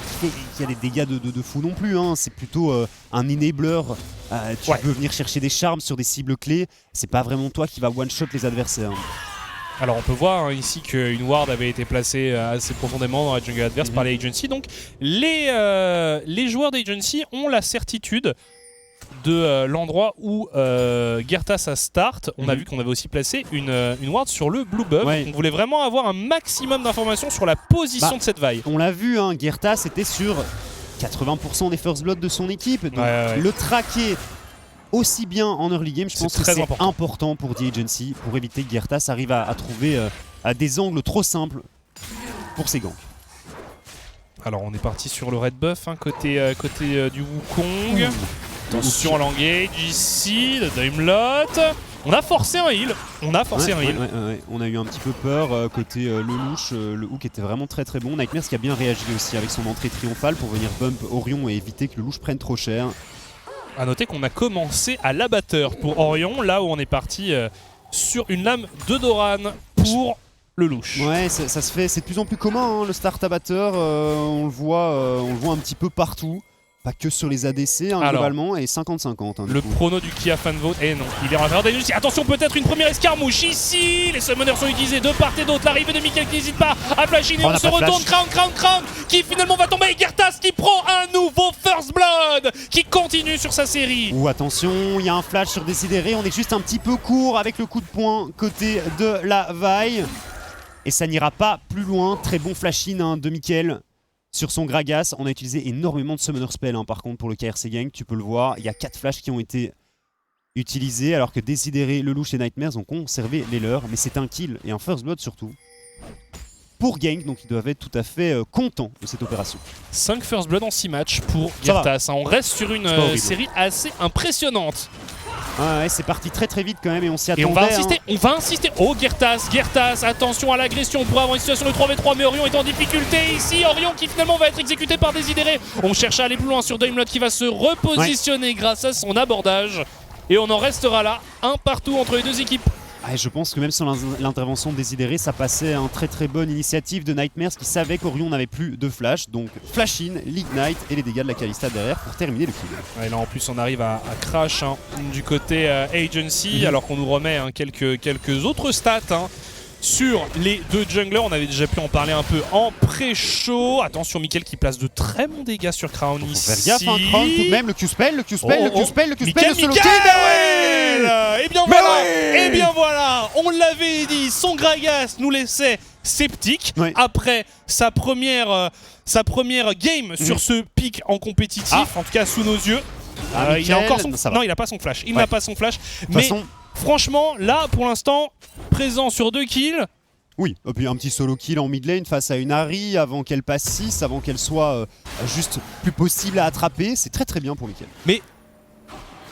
qui a des dégâts de fou non plus. C'est plutôt un enabler. Tu peux venir chercher des charmes sur des cibles clés. C'est pas vraiment toi qui va one-shot les adversaires. Alors on peut voir ici qu'une ward avait été placée assez profondément dans la jungle adverse par les Agency. Donc les joueurs d'Agency ont la certitude de l'endroit où Girtas a start. On a vu qu'on avait aussi placé une ward sur le blue buff. On voulait vraiment avoir un maximum d'informations sur la position de cette vaille. On l'a vu, Girtas était sur 80% des first blood de son équipe. Donc le traquer aussi bien en early game, je pense que c'est important pour The Agency, pour éviter que Girtas arrive à trouver des angles trop simples pour ses ganks. Alors on est parti sur le red buff côté du Wukong. Attention à l'engage ici, le Daimlot. On a forcé un heal. On a eu un petit peu peur côté Lelouch. Le hook était vraiment très très bon. Nightmares qui a bien réagi aussi avec son entrée triomphale pour venir bump Orion et éviter que Lelouch prenne trop cher. A noter qu'on a commencé à l'abatteur pour Orion, là où on est parti sur une lame de Doran pour Lelouch. Ouais, ça se fait, c'est de plus en plus commun le start abatteur, on le voit un petit peu partout. Pas que sur les ADC globalement, et 50-50. Le prono du Kia Fan Vote, non, il est en faveur d'Agency. Attention, peut-être une première escarmouche ici. Les summoners sont utilisés de part et d'autre. L'arrivée de Mickaël qui n'hésite pas à flasher. Et on se retourne. Crown qui finalement va tomber. Girtas qui prend un nouveau first blood, qui continue sur sa série. Attention, il y a un flash sur Decideret. On est juste un petit peu court avec le coup de poing côté de la vaille. Et ça n'ira pas plus loin. Très bon flash-in de Mickaël. Sur son Gragas, on a utilisé énormément de Summoner Spell par contre pour le KRC Genk, tu peux le voir, il y a 4 flashs qui ont été utilisés alors que Decideret, Lelouch et Nightmares ont conservé les leurs, mais c'est un kill et un first blood surtout pour Genk, donc ils doivent être tout à fait contents de cette opération. 5 first blood en 6 matchs pour Girtas, on reste sur une série assez impressionnante. Ouais, c'est parti très très vite quand même et on s'y attendait. Et on va insister. Oh, Girtas, attention à l'agression. On pourrait avoir une situation de 3v3, mais Orion est en difficulté ici. Orion qui finalement va être exécuté par Decideret. On cherche à aller plus loin sur Daimlot qui va se repositionner grâce à son abordage. Et on en restera là, un partout entre les deux équipes. Je pense que même sur l'intervention de Decideret, ça passait une très très bonne initiative de Nightmares qui savait qu'Orion n'avait plus de flash. Donc flash in, l'ignite et les dégâts de la Kalista derrière pour terminer le kill. Et là en plus on arrive à crash du côté Agency alors qu'on nous remet quelques autres stats sur les deux junglers. On avait déjà pu en parler un peu en pré-show. Attention, Mickaël qui place de très bons dégâts sur Crown ici. Faire gaffe, Crown tout de même, le Q-spell, le solo kill. Et bien voilà, et bien voilà, on l'avait dit, son Gragas nous laissait sceptique après sa première game sur ce pic en compétitif, en tout cas sous nos yeux. Il a encore son... Non, il a pas son flash. Il n'a pas son flash. Mais franchement, là, pour l'instant, présent sur 2 kills. Oui, et puis un petit solo kill en mid lane face à une Ahri avant qu'elle passe 6, avant qu'elle soit juste plus possible à attraper. C'est très très bien pour Mickaël. Mais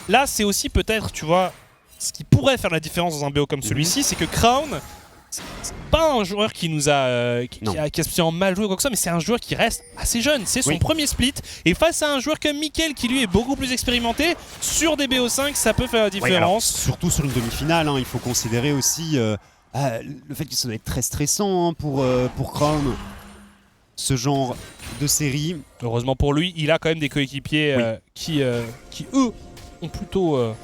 là, c'est aussi peut-être, tu vois, ce qui pourrait faire la différence dans un BO comme celui-ci, c'est que Crown, c'est pas un joueur qui nous a qui a spécialement mal joué ou quoi que ça, mais c'est un joueur qui reste assez jeune. C'est son premier split. Et face à un joueur comme Mickaël qui lui est beaucoup plus expérimenté, sur des BO5, ça peut faire la différence. Alors, surtout sur une demi-finale, il faut considérer aussi le fait que ça doit être très stressant pour Crown, ce genre de série. Heureusement pour lui, il a quand même des coéquipiers qui eux, ont plutôt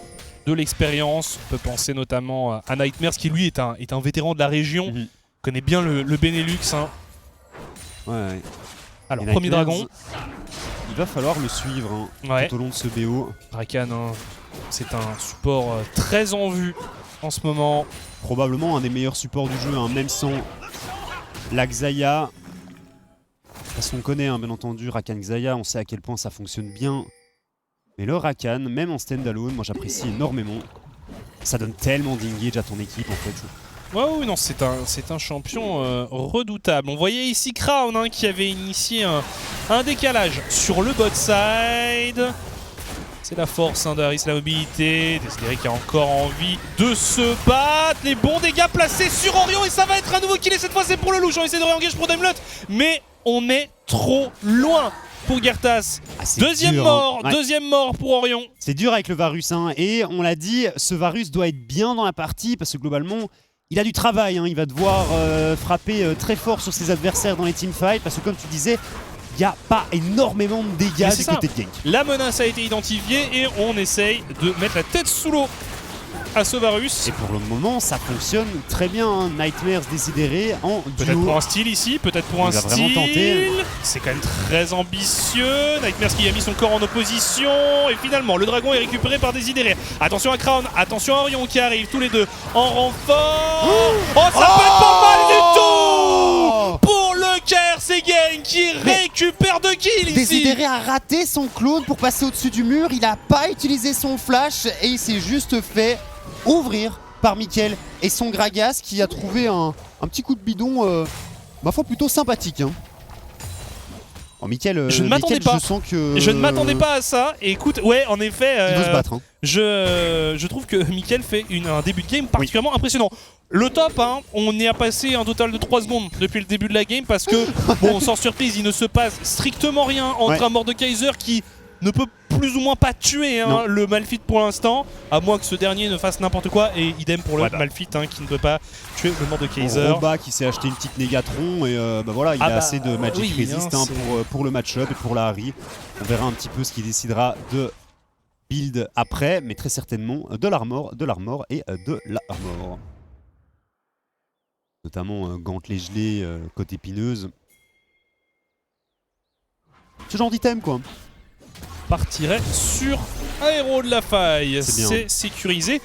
de l'expérience. On peut penser notamment à Nightmares qui lui est un vétéran de la région, connaît bien le Benelux. Alors, premier dragon. Il va falloir le suivre tout au long de ce BO. Rakan, c'est un support très en vue en ce moment. Probablement un des meilleurs supports du jeu, même sans la Xayah. Parce qu'on connaît bien entendu Rakan Xayah, on sait à quel point ça fonctionne bien. Mais le Rakan, même en standalone, moi j'apprécie énormément. Ça donne tellement d'engage à ton équipe en fait. Oui, non, c'est un champion redoutable. On voyait ici Crown qui avait initié un décalage sur le bot side. C'est la force d'Aris, la mobilité. Desideri qui a encore envie de se battre. Les bons dégâts placés sur Orion et ça va être un nouveau kill. Et cette fois c'est pour le louche. On essaie de réengage pour Daimlot. Mais on est trop loin pour Gertas. Deuxième mort pour Orion. C'est dur avec le Varus. Et on l'a dit, ce Varus doit être bien dans la partie parce que globalement, il a du travail. Il va devoir frapper très fort sur ses adversaires dans les teamfights. Parce que comme tu disais, il n'y a pas énormément de dégâts du côté de Gank. La menace a été identifiée et on essaye de mettre la tête sous l'eau à ce Varus. Et pour le moment, ça fonctionne très bien. Nightmares Desideri en duo. Peut-être pour un style ici, peut-être pour un style. C'est quand même très ambitieux. Nightmares qui a mis son corps en opposition. Et finalement, le dragon est récupéré par Desideri. Attention à Crown, attention à Orion qui arrive, tous les deux en renfort. Oh, ça peut être pas mal du tout pour le KR Segen qui récupère 2 kills ici. Desideri a raté son clone pour passer au-dessus du mur. Il n'a pas utilisé son flash et il s'est juste fait ouvrir par Mickaël et son Gragas qui a trouvé un petit coup de bidon, ma foi plutôt sympathique. Oh, Mickaël, je ne m'attendais pas. Je ne m'attendais pas à ça. Et écoute, en effet, il veut se battre. Je trouve que Mickaël fait un début de game particulièrement impressionnant. Le top, on y a passé un total de 3 secondes depuis le début de la game parce que, bon, sans surprise, il ne se passe strictement rien entre un Mordekaiser qui ne peut plus ou moins pas tuer le Malphite pour l'instant, à moins que ce dernier ne fasse n'importe quoi, et idem pour le Malphite qui ne peut pas tuer le Mordekaiser. Roba qui s'est acheté une petite Négatron et il a assez de Magic Resist pour le match-up et pour la Ahri. On verra un petit peu ce qu'il décidera de build après, mais très certainement de l'armor et de la armor. Notamment gantelet gelé, côté épineuse. Ce genre d'item quoi. Partirait sur Aéro de la Faille. C'est sécurisé.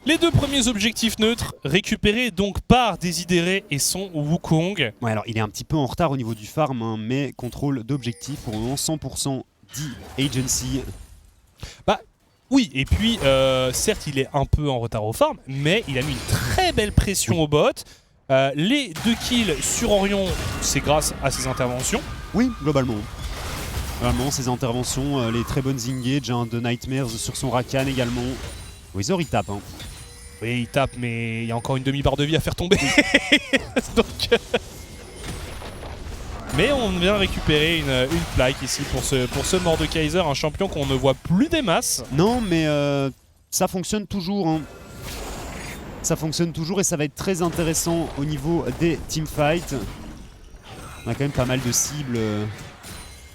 Les 2 premiers objectifs neutres récupérés donc par Desideri et son Wukong. Ouais, alors il est un petit peu en retard au niveau du farm, mais contrôle d'objectif pour le moment 100% d'Agency. Oui, et puis certes il est un peu en retard au farm, mais il a mis une très belle pression au bot. Les 2 kills sur Orion, c'est grâce à ses interventions. Oui, globalement. Vraiment, ses interventions, les très bonnes engages de Nightmares sur son Rakan également. Wizor il tape. Oui, il tape, mais il y a encore une demi-barre de vie à faire tomber. Donc, mais on vient récupérer une plaque ici pour ce Mordekaiser, un champion qu'on ne voit plus des masses. Non, mais ça fonctionne toujours. Ça fonctionne toujours et ça va être très intéressant au niveau des teamfights. On a quand même pas mal de cibles.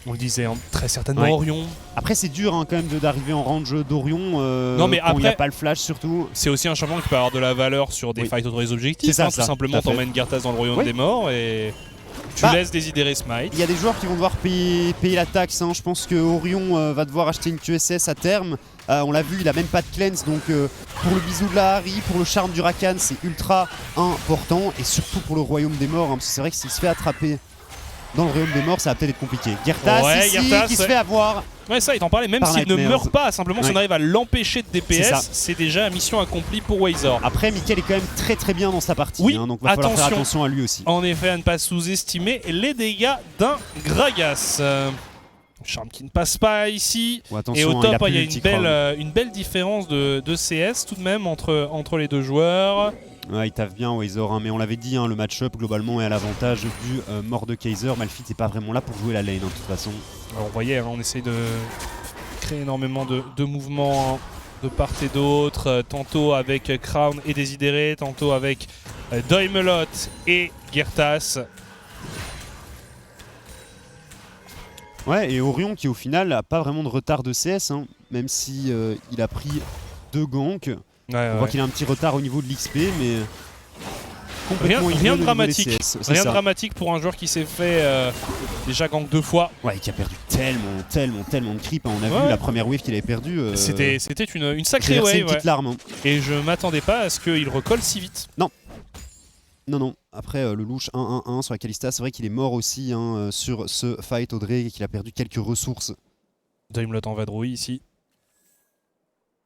On le disait, très certainement Orion. Après c'est dur quand même d'arriver en range d'Orion quand il n'y a pas le flash surtout. C'est aussi un champion qui peut avoir de la valeur sur des fights autour des objectifs. Tout simplement t'emmènes Gertas dans le royaume des morts et tu laisses Desideri smite. Il y a des joueurs qui vont devoir payer la taxe. Je pense que Orion va devoir acheter une QSS à terme. On l'a vu, il a même pas de cleanse, donc pour le bisou de la Harry, pour le charme du Rakan, c'est ultra important. Et surtout pour le royaume des morts, hein, parce que c'est vrai que s'il se fait attraper dans le royaume des morts, ça va peut-être être compliqué. Gertas ici, qui se fait avoir. Ouais, ça, il t'en parlait, même s'il ne meurt pas, simplement si on arrive à l'empêcher de DPS, c'est déjà mission accomplie pour Wazor. Après, Mickaël est quand même très bien dans sa partie, oui, hein, donc va falloir faire attention à lui aussi. En effet, à ne pas sous-estimer les dégâts d'un Gragas. Charme qui ne passe pas ici. Et au top, il y a une belle différence de CS tout de même entre les deux joueurs. Ouais, il taffe bien Wazor, hein, mais on l'avait dit, hein, le match-up globalement est à l'avantage du mort de Kaiser. Malphite n'est pas vraiment là pour jouer la lane, hein, de toute façon. Alors, on voyait, hein, on essaye de créer énormément de mouvements, hein, de part et d'autre, tantôt avec Crown et Désidéré, tantôt avec Doimelot et Gertas. Ouais, et Orion qui au final n'a pas vraiment de retard de CS, hein, même si il a pris 2 ganks. On voit qu'il a un petit retard au niveau de l'XP, mais rien de dramatique. Rien de dramatique pour un joueur qui s'est fait déjà gank 2 fois. Ouais, et qui a perdu tellement de creep. Hein. On a vu la première wave qu'il avait perdue. C'était une sacrée wave. Une petite larme. Hein. Et je m'attendais pas à ce qu'il recolle si vite. Non. Après, le louche 1-1-1 sur la Kalista, c'est vrai qu'il est mort aussi hein, sur ce fight Audrey et qu'il a perdu quelques ressources. Doimlot en vadrouille ici.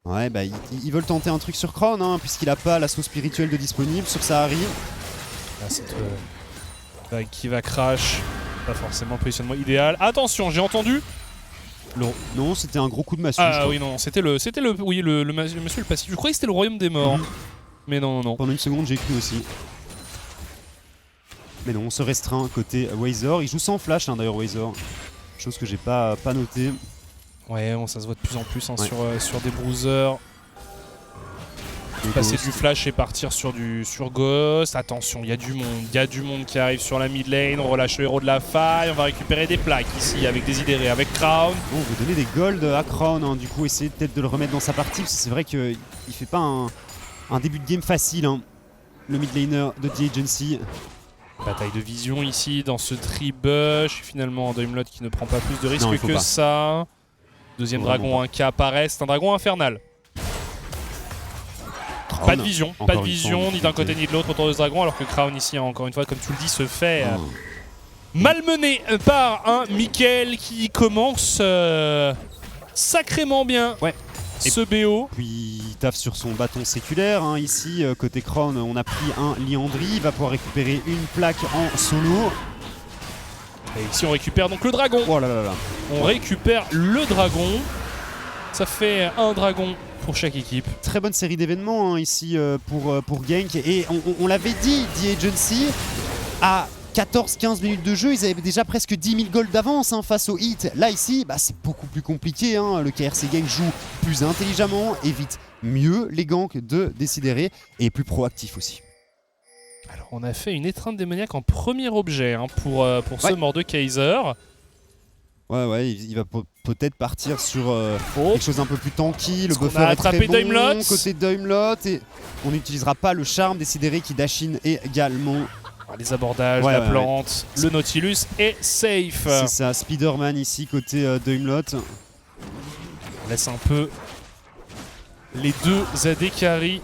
Ouais, bah ils veulent tenter un truc sur Crown, hein, puisqu'il a pas l'assaut spirituel de disponible sur sa Harry. Là, cette vague qui va crash. Pas forcément le positionnement idéal. Attention, j'ai entendu. Non, c'était un gros coup de massue. Ah oui, non, c'était le monsieur le passif. Je croyais que c'était le royaume des morts. Mais non. Pendant une seconde, j'ai cru aussi. Mais non, on se restreint côté Wazor. Il joue sans flash, hein, d'ailleurs, Wazor. Chose que j'ai pas noté. Ouais, bon, ça se voit de plus en plus hein, sur des bruisers. Passer du flash et partir sur Ghost. Attention, il y a du monde qui arrive sur la mid lane. On relâche le héros de la faille. On va récupérer des plaques ici avec Désidéré, avec Crown. Bon, on veut donner des golds à Crown, hein, du coup, essayer peut-être de le remettre dans sa partie. Parce que c'est vrai qu'il fait pas un début de game facile, hein, le mid laner de The Agency. Bataille de vision ici dans ce tribush. Finalement, Doimlot qui ne prend pas plus de risques que ça. Deuxième dragon qui apparaît, c'est un dragon infernal. Crown, pas de vision, ni d'un côté ni de l'autre autour de ce dragon, alors que Crown ici, encore une fois, comme tu le dis, se fait malmené par un Mickaël qui commence sacrément bien ce BO. Puis il taffe sur son bâton séculaire, hein, ici, côté Crown, on a pris un Liandry, il va pouvoir récupérer une plaque en solo. Et ici on récupère donc le dragon. Oh là là là. On récupère le dragon. Ça fait un dragon pour chaque équipe. Très bonne série d'événements hein, ici pour Genk. Et on l'avait dit, The Agency, à 14-15 minutes de jeu, ils avaient déjà presque 10 000 gold d'avance hein, face au hit. Là ici, bah, c'est beaucoup plus compliqué. Hein. Le KRC Genk joue plus intelligemment, évite mieux les ganks de Désidéré et est plus proactif aussi. Alors on a fait une étreinte démoniaque en premier objet hein, pour ce mort de Kaiser. Ouais, il va peut-être partir sur quelque chose un peu plus tanky. Le buffer est très bon Doimlot. côté Doimlot et on n'utilisera pas le charme Désidéré qui dash-in également. Les abordages, la plante, le Nautilus est safe. C'est ça, Spider-Man ici côté Doimlot. On laisse un peu les deux AD carry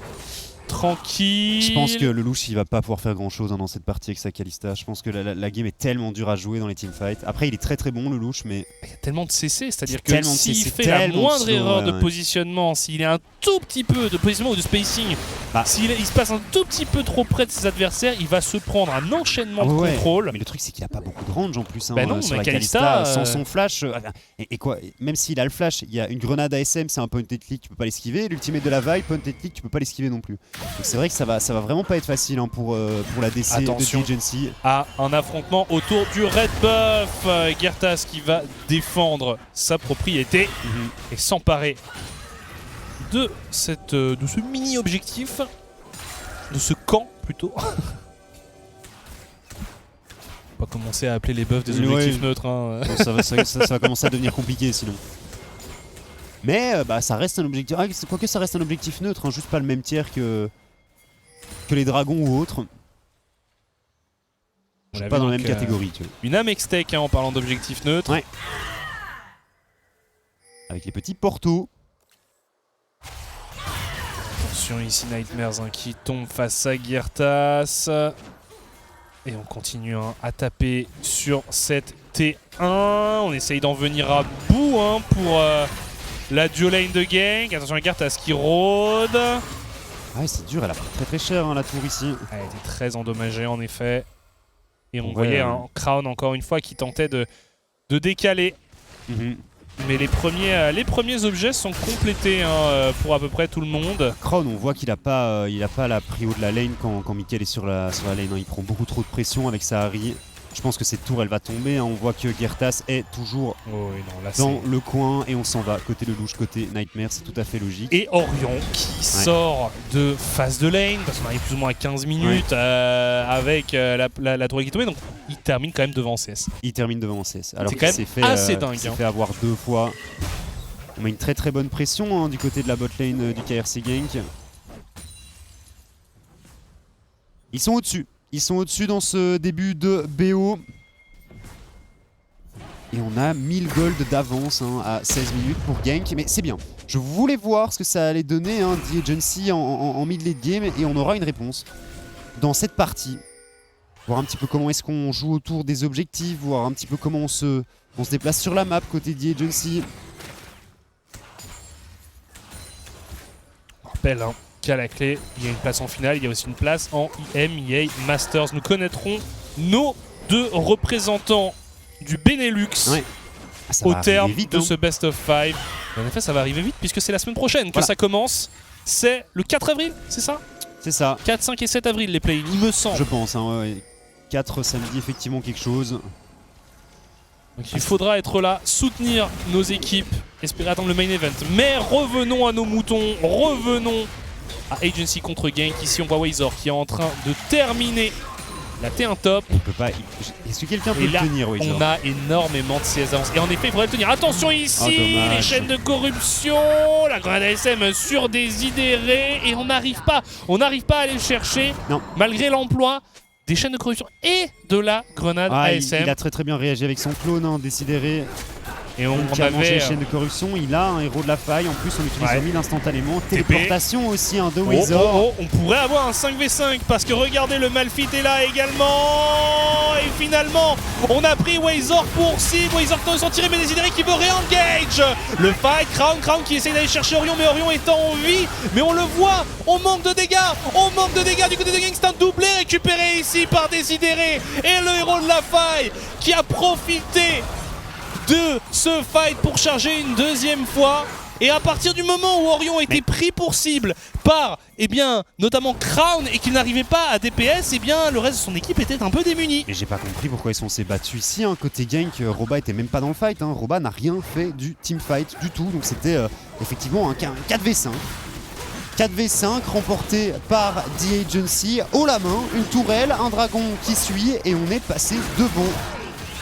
tranquille. Je pense que le louche il va pas pouvoir faire grand chose hein, dans cette partie avec sa Kalista. Je pense que la game est tellement dure à jouer dans les teamfights. Après il est très bon le louche mais... Il y a tellement de CC, c'est-à-dire que s'il fait la moindre erreur de positionnement, s'il est un tout petit peu de positionnement ou de spacing, s'il se passe un tout petit peu trop près de ses adversaires, il va se prendre un enchaînement de contrôle. Mais le truc c'est qu'il a pas beaucoup de range en plus hein, non, sur la Kalista, sans son flash. Et quoi, même s'il a le flash, il y a une grenade ASM, c'est un point-and click, tu peux pas l'esquiver. L'ultimate de la vaille, point-and click, tu peux pas l'esquiver non plus. Donc c'est vrai que ça va vraiment pas être facile hein, pour la DC de The Agency. À un affrontement autour du red buff. Gertas qui va défendre sa propriété et s'emparer de ce mini objectif, de ce camp plutôt. On va commencer à appeler les buffs des objectifs neutres. Hein. Bon, ça va commencer à devenir compliqué sinon. Mais ça reste un objectif. Quoique ça reste un objectif neutre, hein, juste pas le même tiers que les dragons ou autres. Je suis pas dans la même catégorie. Tu vois. Une Amextech hein, en parlant d'objectif neutre. Ouais. Avec les petits portos. Attention ici Nightmares qui tombe face à Girtas. Et on continue à taper sur cette T1. On essaye d'en venir à bout pour la duo lane de gank. Attention à Girtas qui rôde. Ouais, c'est dur, elle a pris très cher la tour ici. Elle a été très endommagée en effet. Et on Ouais, voyait un Crown encore une fois qui tentait de décaler. Mais les premiers objets sont complétés pour à peu près tout le monde. Crown, on voit qu'il a pas la prio de la lane quand Mickaël est sur la lane. Il prend beaucoup trop de pression avec sa Harry. Je pense que cette tour elle va tomber. On voit que Girtas est toujours dans le coin et on s'en va. Côté Lelouch, côté Nightmare, c'est tout à fait logique. Et Orion qui sort de phase de lane, parce qu'on arrive plus ou moins à 15 minutes avec la tour qui est tombée. Donc il termine quand même devant CS. Il termine devant CS. Alors c'est quand même assez dingue. Il s'est fait avoir 2 fois. On met une très très bonne pression du côté de la bot lane du KRC Gank. Ils sont au-dessus. Ils sont au-dessus dans ce début de BO. Et on a 1000 gold d'avance à 16 minutes pour Gank. Mais c'est bien. Je voulais voir ce que ça allait donner The Agency en mid-late game. Et on aura une réponse dans cette partie. Voir un petit peu comment est-ce qu'on joue autour des objectifs. Voir un petit peu comment on se déplace sur la map côté The Agency. On rappelle qu'à la clé, il y a une place en finale, il y a aussi une place en EMEA Masters. Nous connaîtrons nos 2 représentants du Benelux au terme de ce Best of 5. Et en effet, ça va arriver vite puisque c'est la semaine prochaine que ça commence. C'est le 4 avril, c'est ça? C'est ça. 4, 5 et 7 avril les play-ins, il me semble. Je pense, 4 samedi, effectivement quelque chose. Donc il faudra être là, soutenir nos équipes, espérer attendre le main event. Mais revenons à nos moutons, revenons à Agency contre Gank. Ici on voit Wazor qui est en train de terminer la T1 top. On peut pas. Est-ce que quelqu'un peut le tenir, Wazor? On a énormément de CS avance. Et en effet il faudrait le tenir. Attention ici, les chaînes de corruption, la grenade ASM sur des idérés. Et on n'arrive pas à aller le chercher. Non. Malgré l'emploi des chaînes de corruption et de la grenade ASM. Il a très bien réagi avec son clone, Décidéré. Et on avait les chaînes chaîne de corruption, il a un héros de la faille, en plus on utilise 1000 instantanément. Téléportation aussi de Wazor. On pourrait avoir un 5v5 parce que regardez, le Malphite est là également. Et finalement on a pris Wazor pour cible. Wazor qui s'en tirer, mais Décidéré qui veut réengage le fight. Crown qui essaie d'aller chercher Orion, mais Orion est en vie. Mais on le voit, on manque de dégâts du côté de Gank. C'est un doublé récupéré ici par Décidéré. Et le héros de la faille qui a profité de ce fight pour charger une deuxième fois. Et à partir du moment où Orion était pris pour cible par notamment Crown et qu'il n'arrivait pas à DPS, le reste de son équipe était un peu démuni. Et j'ai pas compris pourquoi ils sont s'est battus ici. Côté Gank, Roba était même pas dans le fight. Roba n'a rien fait du teamfight du tout. Donc c'était effectivement un 4v5. 4v5 remporté par The Agency. Haut la main, une tourelle, un dragon qui suit. Et on est passé devant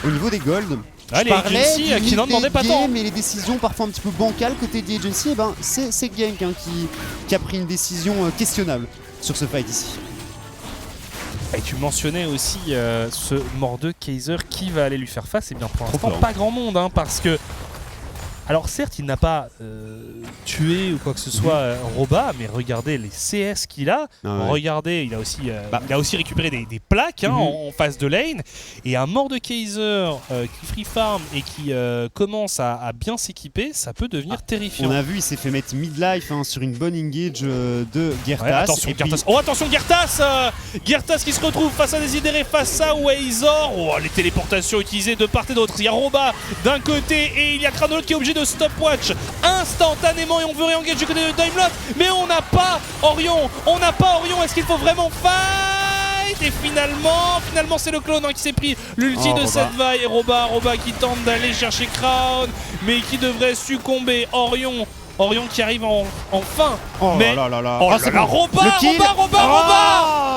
au niveau des golds. Les Agency qui n'en demandaient pas tant. Mais les décisions parfois un petit peu bancales côté The Agency, c'est Gank qui a pris une décision questionnable sur ce fight ici. Et tu mentionnais aussi ce Mordeux Kaiser qui va aller lui faire face. Et bien pour l'instant pas grand monde parce que... Alors certes il n'a pas tué ou quoi que ce soit Roba, mais regardez les CS qu'il a. Regardez, il a aussi récupéré des plaques en phase de lane. Et un Mordeux Kaiser qui free farm et qui commence à bien s'équiper, ça peut devenir terrifiant. On a vu, il s'est fait mettre midlife sur une bonne engage de Girtas. Attention Girtas. Oh attention Girtas Girtas qui se retrouve face à Décidéré, face à Wazor. Oh, les téléportations utilisées de part et d'autre. Il y a Roba d'un côté et il y a Kranolot qui est obligé de stopwatch instantanément et on veut réengager du côté de Timelot, mais on n'a pas Orion. Est-ce qu'il faut vraiment fight? Et finalement c'est le clone qui s'est pris l'ulti de cette vaille. Et Roba qui tente d'aller chercher Crown, mais qui devrait succomber. Orion qui arrive enfin. Roba.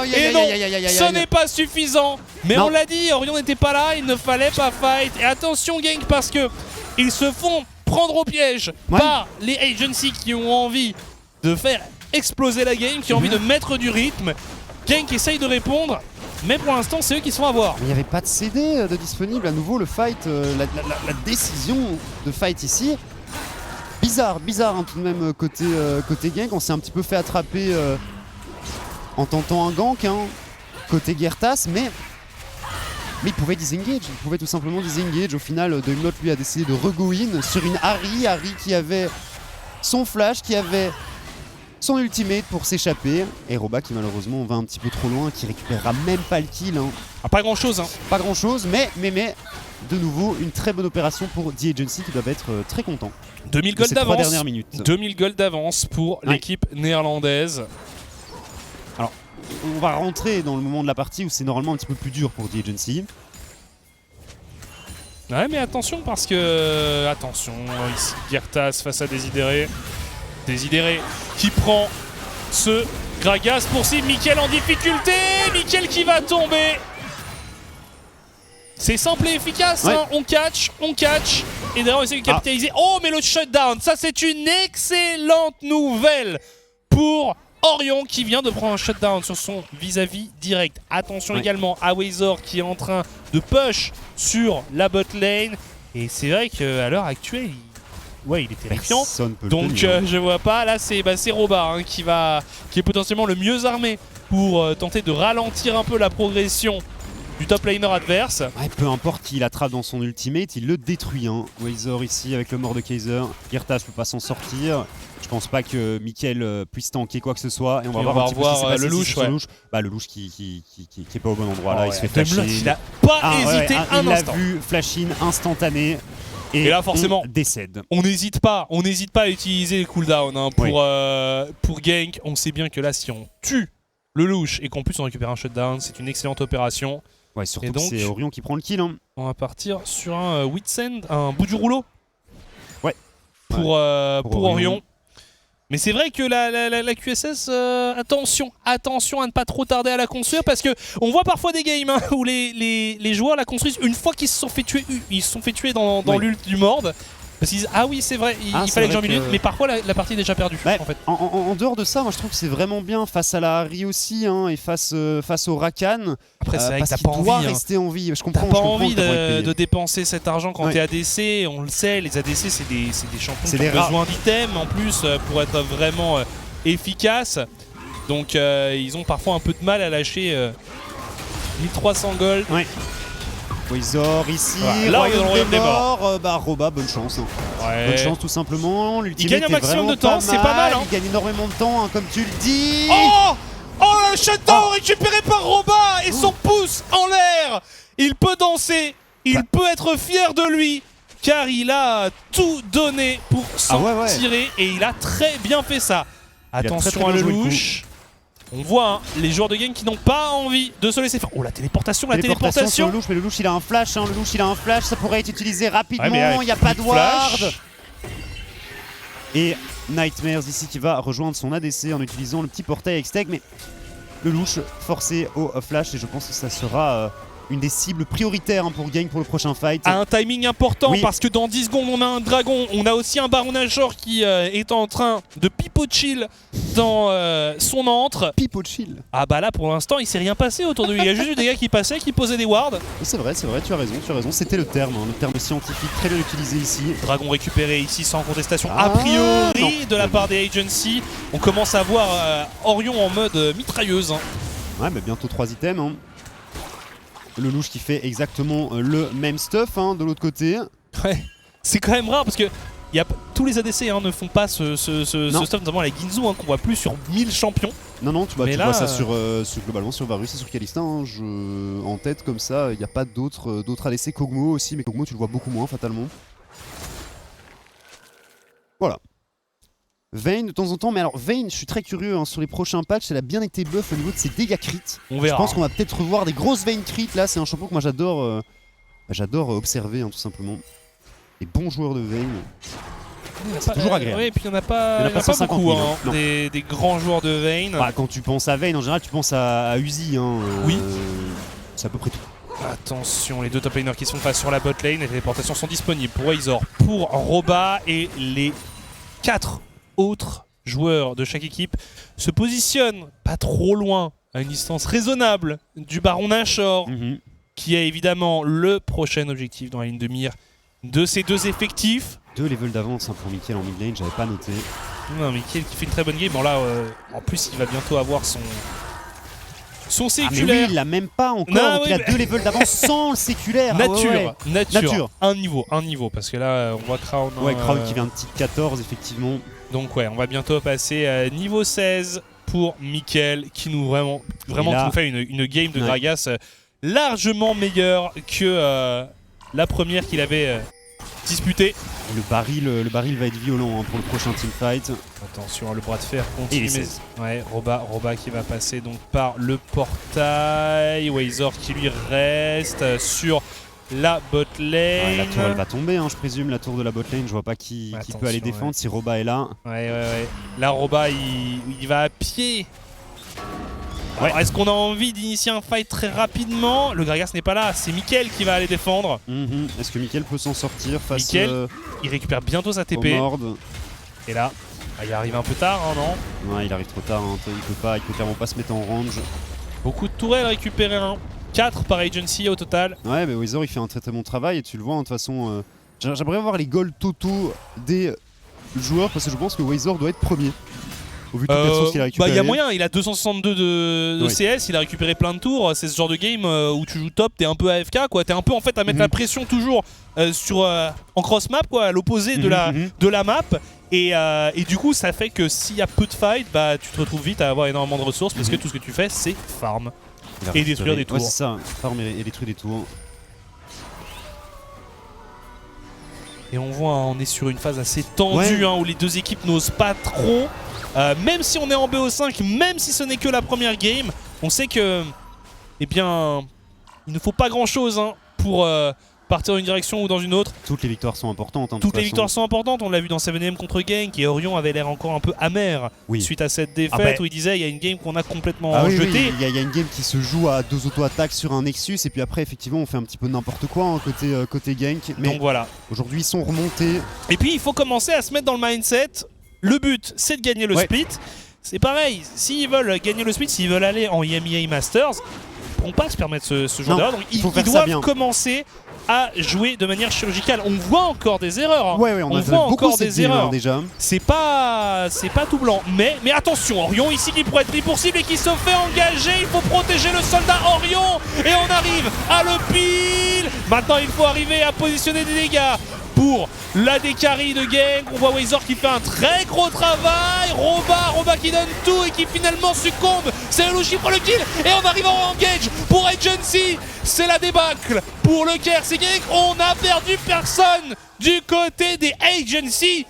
Et non, ce n'est pas suffisant. Mais on l'a dit, Orion n'était pas là, il ne fallait pas fight. Et attention Gank, parce que ils se font prendre au piège par les Agency qui ont envie de faire exploser la game, qui ont envie de mettre du rythme. Gank essaye de répondre, mais pour l'instant c'est eux qui sont à voir. Il n'y avait pas de CD de disponible. À nouveau le fight, la décision de fight ici Bizarre hein, tout de même côté gank. On s'est un petit peu fait attraper en tentant un gank hein, côté Gertas, mais il pouvait disengage, il pouvait tout simplement disengage. Au final, Doimlot lui a décidé de re-go-in sur une Ahri qui avait son flash, qui avait son ultimate pour s'échapper. Et Roba qui malheureusement va un petit peu trop loin, qui récupérera même pas le kill. Hein. Ah, pas grand chose. Hein. Pas grand chose, mais de nouveau une très bonne opération pour The Agency qui doivent être très contents. 2000 gold d'avance. 3 dernières minutes. 2000 gold d'avance pour l'équipe néerlandaise. Alors, on va rentrer dans le moment de la partie où c'est normalement un petit peu plus dur pour The Agency. Ouais, mais attention parce que... Attention, ici Gertas face à Desidéré. Desidéré qui prend ce Gragas pour si Mickaël en difficulté. Mickaël qui va tomber. C'est simple et efficace, hein. On catch. Et d'ailleurs on essaie de capitaliser. Oh, mais le shutdown, ça c'est une excellente nouvelle pour Orion qui vient de prendre un shutdown sur son vis-à-vis direct. Attention également à Wazor qui est en train de push sur la bot lane. Et c'est vrai qu'à l'heure actuelle, il est terrifiant. Donc je vois pas. Là c'est Roba hein, qui est potentiellement le mieux armé pour tenter de ralentir un peu la progression du top laner adverse. Ouais, peu importe qui il attrape dans son ultimate, il le détruit. Hein. Wazor ici avec le mort de Kaiser. Gertas peut pas s'en sortir. Je pense pas que Mickaël puisse tanker quoi que ce soit. Et on va voir le louche. Le louche qui est pas au bon endroit là. Il se fait flasher. Il a pas hésité un instant. Il l'a vu, flash-in instantané. Et là forcément, on décède. On n'hésite pas à utiliser les cooldowns hein, pour gank. On sait bien que là, si on tue le louche et qu'en plus on récupère un shutdown, c'est une excellente opération. Ouais, surtout que c'est Orion qui prend le kill. Hein. On va partir sur un Whitsend, un bout du rouleau. Ouais. Pour Orion. Mais c'est vrai que la QSS, attention à ne pas trop tarder à la construire parce que on voit parfois des games hein, où les joueurs la construisent une fois qu'ils se sont fait tuer, dans l'ult du Mord. Parce qu'ils disent ah oui c'est vrai, il fallait que j'en minute, mais parfois la partie est déjà perdue en fait. En dehors de ça, moi je trouve que c'est vraiment bien face à la Ahri aussi hein, et face au Rakan. Après c'est vrai que t'as pas envie rester en vie. Je comprends. T'as pas envie de dépenser cet argent quand t'es ADC, on le sait, les ADC c'est des champions qui ont besoin d'items en plus pour être vraiment efficaces. Donc ils ont parfois un peu de mal à lâcher 1300 gold. Ouais. Wazor ici, là on est mort. Roba, bonne chance. Hein. Bonne chance tout simplement. Il gagne un maximum de temps, c'est pas mal. Hein. Il gagne énormément de temps, hein, comme tu le dis. Oh le shutdown récupéré par Roba et son pouce en l'air. Il peut danser, il peut être fier de lui. Car il a tout donné pour s'en tirer et il a très bien fait ça. Attention à le louche. On voit hein, les joueurs de game qui n'ont pas envie de se laisser faire. Oh la téléportation sur le louche, mais le louche il a un flash, hein, ça pourrait être utilisé rapidement, il n'y a pas de ward. Et Nightmares ici qui va rejoindre son ADC en utilisant le petit portail Hextech, mais le louche forcé au flash et je pense que ça sera une des cibles prioritaires hein, pour Gang pour le prochain fight. Un timing important parce que dans 10 secondes on a un dragon, on a aussi un Baron Nashor qui est en train de pipo chill dans son antre. Pipo chill. Ah bah là pour l'instant il s'est rien passé autour de lui, il y a juste eu des gars qui passaient, qui posaient des wards. C'est vrai, tu as raison, c'était le terme scientifique très bien utilisé ici. Dragon récupéré ici sans contestation a priori de la part des Agency. On commence à voir Orion en mode mitrailleuse. Hein. Ouais mais bientôt 3 items. Hein. Le louche qui fait exactement le même stuff hein, de l'autre côté. Ouais, c'est quand même rare parce que tous les ADC hein, ne font pas ce stuff, notamment la Ginzu hein, qu'on voit plus sur 1000 champions. Non, tu vois ça globalement sur Varus et sur Kalista. Hein, en tête comme ça, il n'y a pas d'autres ADC. Kog'Maw aussi, mais Kog'Maw tu le vois beaucoup moins fatalement. Voilà. Vayne de temps en temps, mais alors Vayne, je suis très curieux hein, sur les prochains patchs, elle a bien été buff au niveau de ses dégâts crits. On verra. Je pense qu'on va peut-être revoir des grosses Vayne crits là, c'est un champion que moi j'adore observer hein, tout simplement. Et bon joueur de Vayne. C'est toujours agréable. Oui, et puis il n'y en a pas beaucoup hein, des grands joueurs de Vayne. Bah, quand tu penses à Vayne, en général tu penses à Uzi. Hein, oui. C'est à peu près tout. Attention, les deux top laners qui sont face sur la bot lane, les téléportations sont disponibles pour Wazor, pour Roba et les 4 autres joueurs de chaque équipe se positionnent pas trop loin, à une distance raisonnable du Baron Nashor, qui est évidemment le prochain objectif dans la ligne de mire de ces deux effectifs. 2 levels d'avance pour Mickaël en mid lane, j'avais pas noté. Non, Mickaël qui fait une très bonne game. Bon là, en plus il va bientôt avoir son mais séculaire. oui, il l'a même pas encore, Non, donc oui, il a mais... 2 levels d'avance sans le séculaire. Nature. Un niveau, parce que là on voit Crown. Ouais, Crown qui vient de titre 14 effectivement. Donc ouais, on va bientôt passer niveau 16 pour Mickaël qui nous vraiment là, qui nous fait une game de Gragas largement meilleure que la première qu'il avait disputée. Le baril va être violent pour le prochain teamfight. Attention, le bras de fer continue. Ouais, Roba qui va passer donc par le portail. Wazor qui lui reste sur la bot lane. Ouais, la tour elle va tomber, je présume, la tour de la bot lane. Je vois pas qui peut aller défendre si Roba est là. Ouais. Là, Roba il va à pied. Ouais. Est-ce qu'on a envie d'initier un fight très rapidement? Le Gragas n'est pas là, c'est Mickaël qui va aller défendre. Est-ce que Mickaël peut s'en sortir face Mickaël, il récupère bientôt sa TP. Et là, il arrive un peu tard, non? Ouais, il arrive trop tard, il peut clairement pas se mettre en range. Beaucoup de tourelles récupérées, 4 par agency au total. Ouais, mais Wazor il fait un très très bon travail et tu le vois de toute façon. J'aimerais voir les goals totaux des joueurs parce que je pense que Wazor doit être premier. Au vu de toutes les ressources qu'il a récupérées. Il y a moyen, il a 262 de CS, il a récupéré plein de tours. C'est ce genre de game où tu joues top, t'es un peu AFK, quoi. T'es un peu en fait à mettre la pression toujours en cross map, quoi, à l'opposé de la map. Et du coup, ça fait que s'il y a peu de fight, bah tu te retrouves vite à avoir énormément de ressources parce que tout ce que tu fais, c'est farm et détruire des tours. Ouais, c'est ça, farm et détruire des tours. Et on voit, on est sur une phase assez tendue où les deux équipes n'osent pas trop. Même si on est en BO5, même si ce n'est que la première game, on sait que, eh bien, il ne faut pas grand chose pour partir dans une direction ou dans une autre. Toutes les victoires sont importantes. Toutes les victoires sont importantes, on l'a vu dans 7ème contre Genk et Orion avait l'air encore un peu amer suite à cette défaite où il disait il y a une game qu'on a complètement jetée. Il y a une game qui se joue à 2 auto-attaques sur un Nexus et puis après effectivement on fait un petit peu n'importe quoi côté Genk. Mais donc voilà. Aujourd'hui ils sont remontés. Et puis il faut commencer à se mettre dans le mindset. Le but, c'est de gagner le split. C'est pareil, s'ils veulent gagner le split, s'ils veulent aller en EMEA Masters, ils ne pourront pas se permettre ce genre d'erreur. Donc ils doivent commencer à jouer de manière chirurgicale. On voit encore des erreurs. On voit encore des erreurs déjà. C'est pas tout blanc. Mais attention, Orion ici qui pourrait être pris pour cible et qui se fait engager. Il faut protéger le soldat Orion. Et on arrive à le pile. Maintenant, il faut arriver à positionner des dégâts. Pour la décarie de Genk, on voit Wazor qui fait un très gros travail. Roba qui donne tout et qui finalement succombe. C'est Lelouch qui prend le kill et on arrive en engage pour Agency. C'est la débâcle pour le KRC Genk. On a perdu personne du côté des Agency.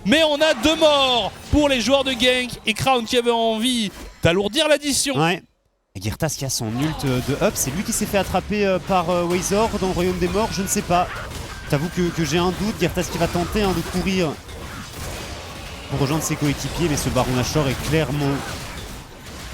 Mais on a 2 morts pour les joueurs de Genk et Crown qui avait envie d'alourdir l'addition. Ouais. Et Girtas qui a son ult de up, c'est lui qui s'est fait attraper par Wazor dans le Royaume des Morts, je ne sais pas. J'avoue que j'ai un doute, Girtas qui va tenter de courir pour rejoindre ses coéquipiers, mais ce Baron Nashor est clairement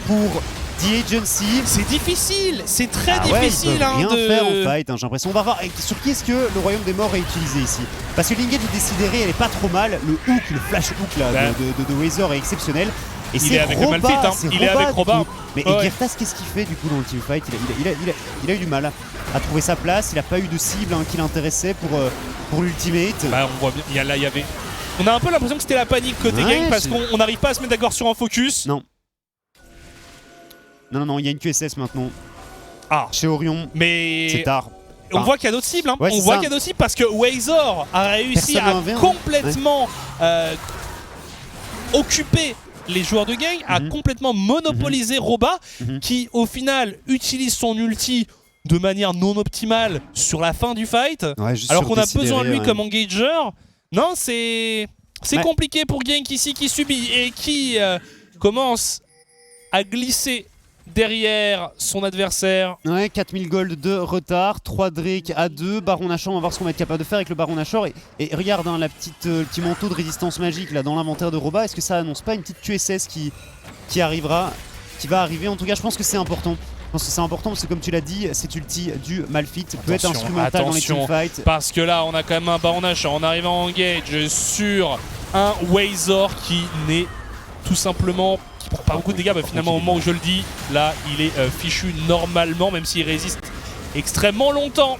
pour The Agency. C'est difficile, c'est très difficile ils peuvent rien faire en fight, j'ai l'impression. On va voir sur qui est-ce que le Royaume des Morts est utilisé ici. Parce que l'engage de Décidéré, elle est pas trop mal, le hook, le flash hook là, de Wazor est exceptionnel. Et il est avec le Malphite, il est avec Roba. Mais Girtas, qu'est-ce qu'il fait du coup dans le teamfight? Il a eu du mal à trouver sa place, il a pas eu de cible qui l'intéressait pour l'ultimate. On voit bien, il y avait... On a un peu l'impression que c'était la panique côté Genk parce qu'on n'arrive pas à se mettre d'accord sur un focus. Non, il y a une QSS maintenant. Chez Orion, mais c'est tard. On voit qu'il y a d'autres cibles, on voit qu'il y a d'autres cibles parce que Wazor a réussi à complètement occuper les joueurs de Genk, a complètement monopolisé Roba qui au final utilise son ulti de manière non optimale sur la fin du fight alors qu'on a besoin de lui comme engager. Non, c'est compliqué pour Genk ici qui subit et qui commence à glisser derrière son adversaire. 4000 gold de retard, 3 Drake à 2, Baron Nashor, on va voir ce qu'on va être capable de faire avec le Baron Nashor. Et regarde le petit manteau de résistance magique là dans l'inventaire de Roba, est-ce que ça annonce pas une petite QSS qui va arriver? En tout cas, je pense que c'est important. Je pense que c'est important parce que comme tu l'as dit, cet ulti du Malphite peut être instrumental dans les teamfights. Parce que là, on a quand même un Baron Nashor, on arrive en engage sur un Wazor qui n'est tout simplement... qui prend pas beaucoup de dégâts, mais finalement au moment où je le dis, là il est fichu normalement, même s'il résiste extrêmement longtemps.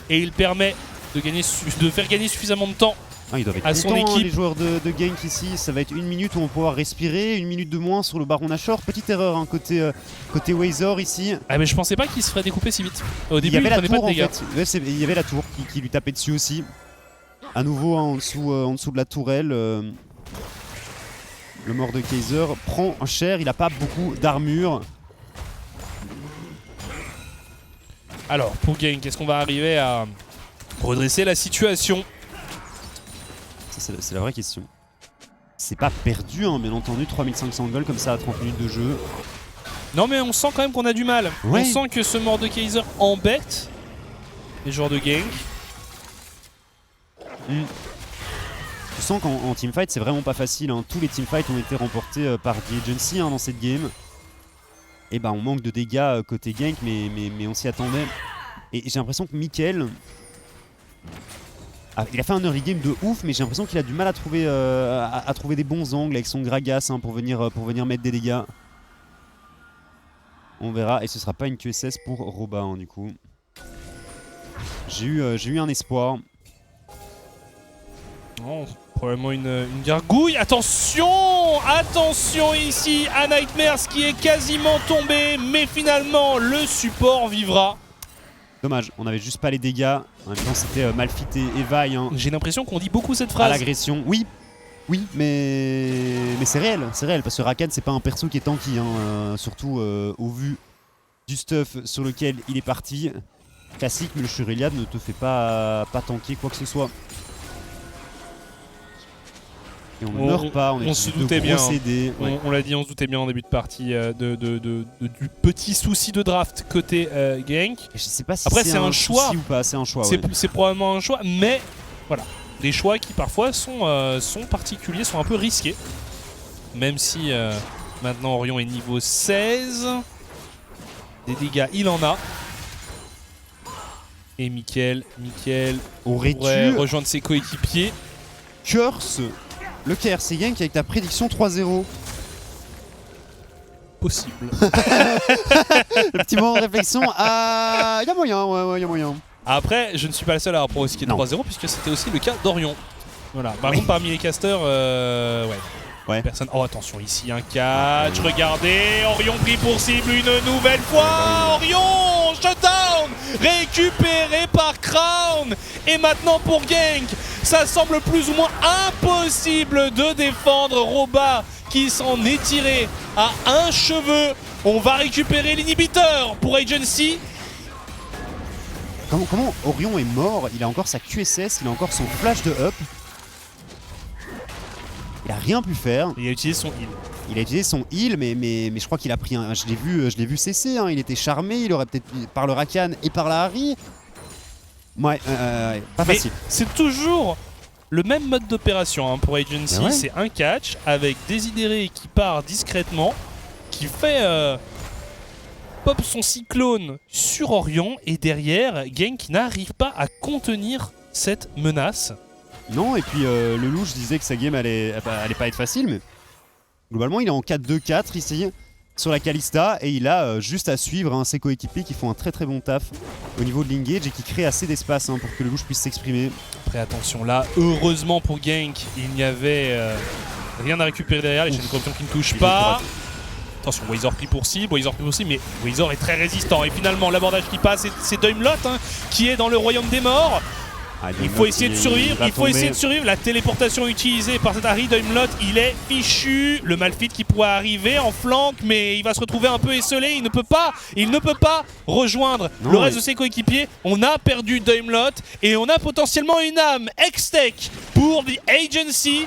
Et il permet de faire gagner suffisamment de temps Ah, ils doivent être à son contents, équipe. les joueurs de Genk ici. Ça va être 1 minute où on va pouvoir respirer, 1 minute de moins sur le Baron Nashor. Petite erreur côté Wazor ici. Ah mais je pensais pas qu'il se ferait découper si vite. Au Il début y avait il la prenait pas tour de en dégâts. fait. Ouais, il y avait la tour qui lui tapait dessus aussi. À nouveau en dessous de la tourelle. Le mort de Kaiser prend cher, il a pas beaucoup d'armure. Alors pour Genk, est-ce qu'on va arriver à redresser la situation? C'est la vraie question. C'est pas perdu, hein, bien entendu, 3500 gold comme ça à 30 minutes de jeu. Non mais on sent quand même qu'on a du mal. Ouais. On sent que ce mort de Kaiser embête les joueurs de Genk. Tu sens qu'en teamfight c'est vraiment pas facile, hein. Tous les teamfights ont été remportés par The Agency dans cette game. Et bah on manque de dégâts côté Genk mais on s'y attendait. Et j'ai l'impression que Mickaël... il a fait un early game de ouf mais j'ai l'impression qu'il a du mal à trouver des bons angles avec son Gragas hein, pour venir mettre des dégâts. On verra et ce sera pas une QSS pour Roba hein, du coup. J'ai eu un espoir. Oh, probablement une gargouille. Attention! Attention ici à Nightmares qui est quasiment tombé. Mais finalement, le support vivra. Dommage, on avait juste pas les dégâts. En même temps, c'était Malphite et Vi hein, J'ai l'impression qu'on dit beaucoup cette à phrase. l'agression. Oui, mais c'est réel, parce que Rakan c'est pas un perso qui est tanky, hein, surtout au vu du stuff sur lequel il est parti. Classique, mais le Shureliad ne te fait pas tanker quoi que ce soit. Et on ne meurt pas, on se doutait bien. CD. Ouais. On l'a dit, on se doutait bien en début de partie du petit souci de draft côté Genk. Je sais pas si Après, c'est un choix ou pas, c'est un choix. C'est probablement un choix, mais voilà. Des choix qui parfois sont particuliers, sont un peu risqués. Même si maintenant Orion est niveau 16. Des dégâts, il en a. Et Mickaël aurait pourrait dû rejoindre ses coéquipiers. curse le KRC Genk avec ta prédiction 3-0. Possible. Le petit moment de réflexion, y a moyen, ouais, y a moyen. Après, je ne suis pas le seul à avoir pronostiqué 3-0 puisque c'était aussi le cas d'Orion. Voilà. Par contre, parmi les casters, Ouais. personne. Oh, attention, ici un catch. Regardez, Orion pris pour cible une nouvelle fois. Orion, shutdown, récupéré par Crown. Et maintenant pour Genk, ça semble plus ou moins impossible de défendre Roba qui s'en est tiré à un cheveu. On va récupérer l'inhibiteur pour Agency. Comment Orion est mort? Il a encore sa QSS, il a encore son flash de up. Il a rien pu faire. Il a utilisé son heal. Il a utilisé son heal, mais je crois qu'il a pris un. Je l'ai vu cesser, hein. Il était charmé, il aurait peut-être par le Rakan et par la Harry. Ouais, pas Mais facile. c'est toujours le même mode d'opération hein, pour Agency. Ouais. C'est un catch avec Désidéré qui part discrètement, qui fait pop son cyclone sur Orion et derrière, Genk qui n'arrive pas à contenir cette menace. Non, et puis le louche disait que sa game allait pas être facile, mais globalement il est en 4-2-4 ici sur la Kalista et il a juste à suivre hein, ses coéquipiers qui font un très très bon taf au niveau de l'engage et qui créent assez d'espace hein, pour que le louche puisse s'exprimer. Après attention là, heureusement pour Genk, il n'y avait rien à récupérer derrière, les chaînes de corruption qui ne touchent pas. Attention, Wazor pris pour cible, mais Wazor est très résistant et finalement l'abordage qui passe, c'est Doimlot hein, qui est dans le royaume des morts. Il faut essayer de survivre, La téléportation utilisée par cet Harry Doimlot, il est fichu. Le Malphite qui pourrait arriver en flanc, mais il va se retrouver un peu esselé. Il ne peut pas rejoindre le reste de ses coéquipiers. On a perdu Doimlot et on a potentiellement une âme Hextech pour The Agency.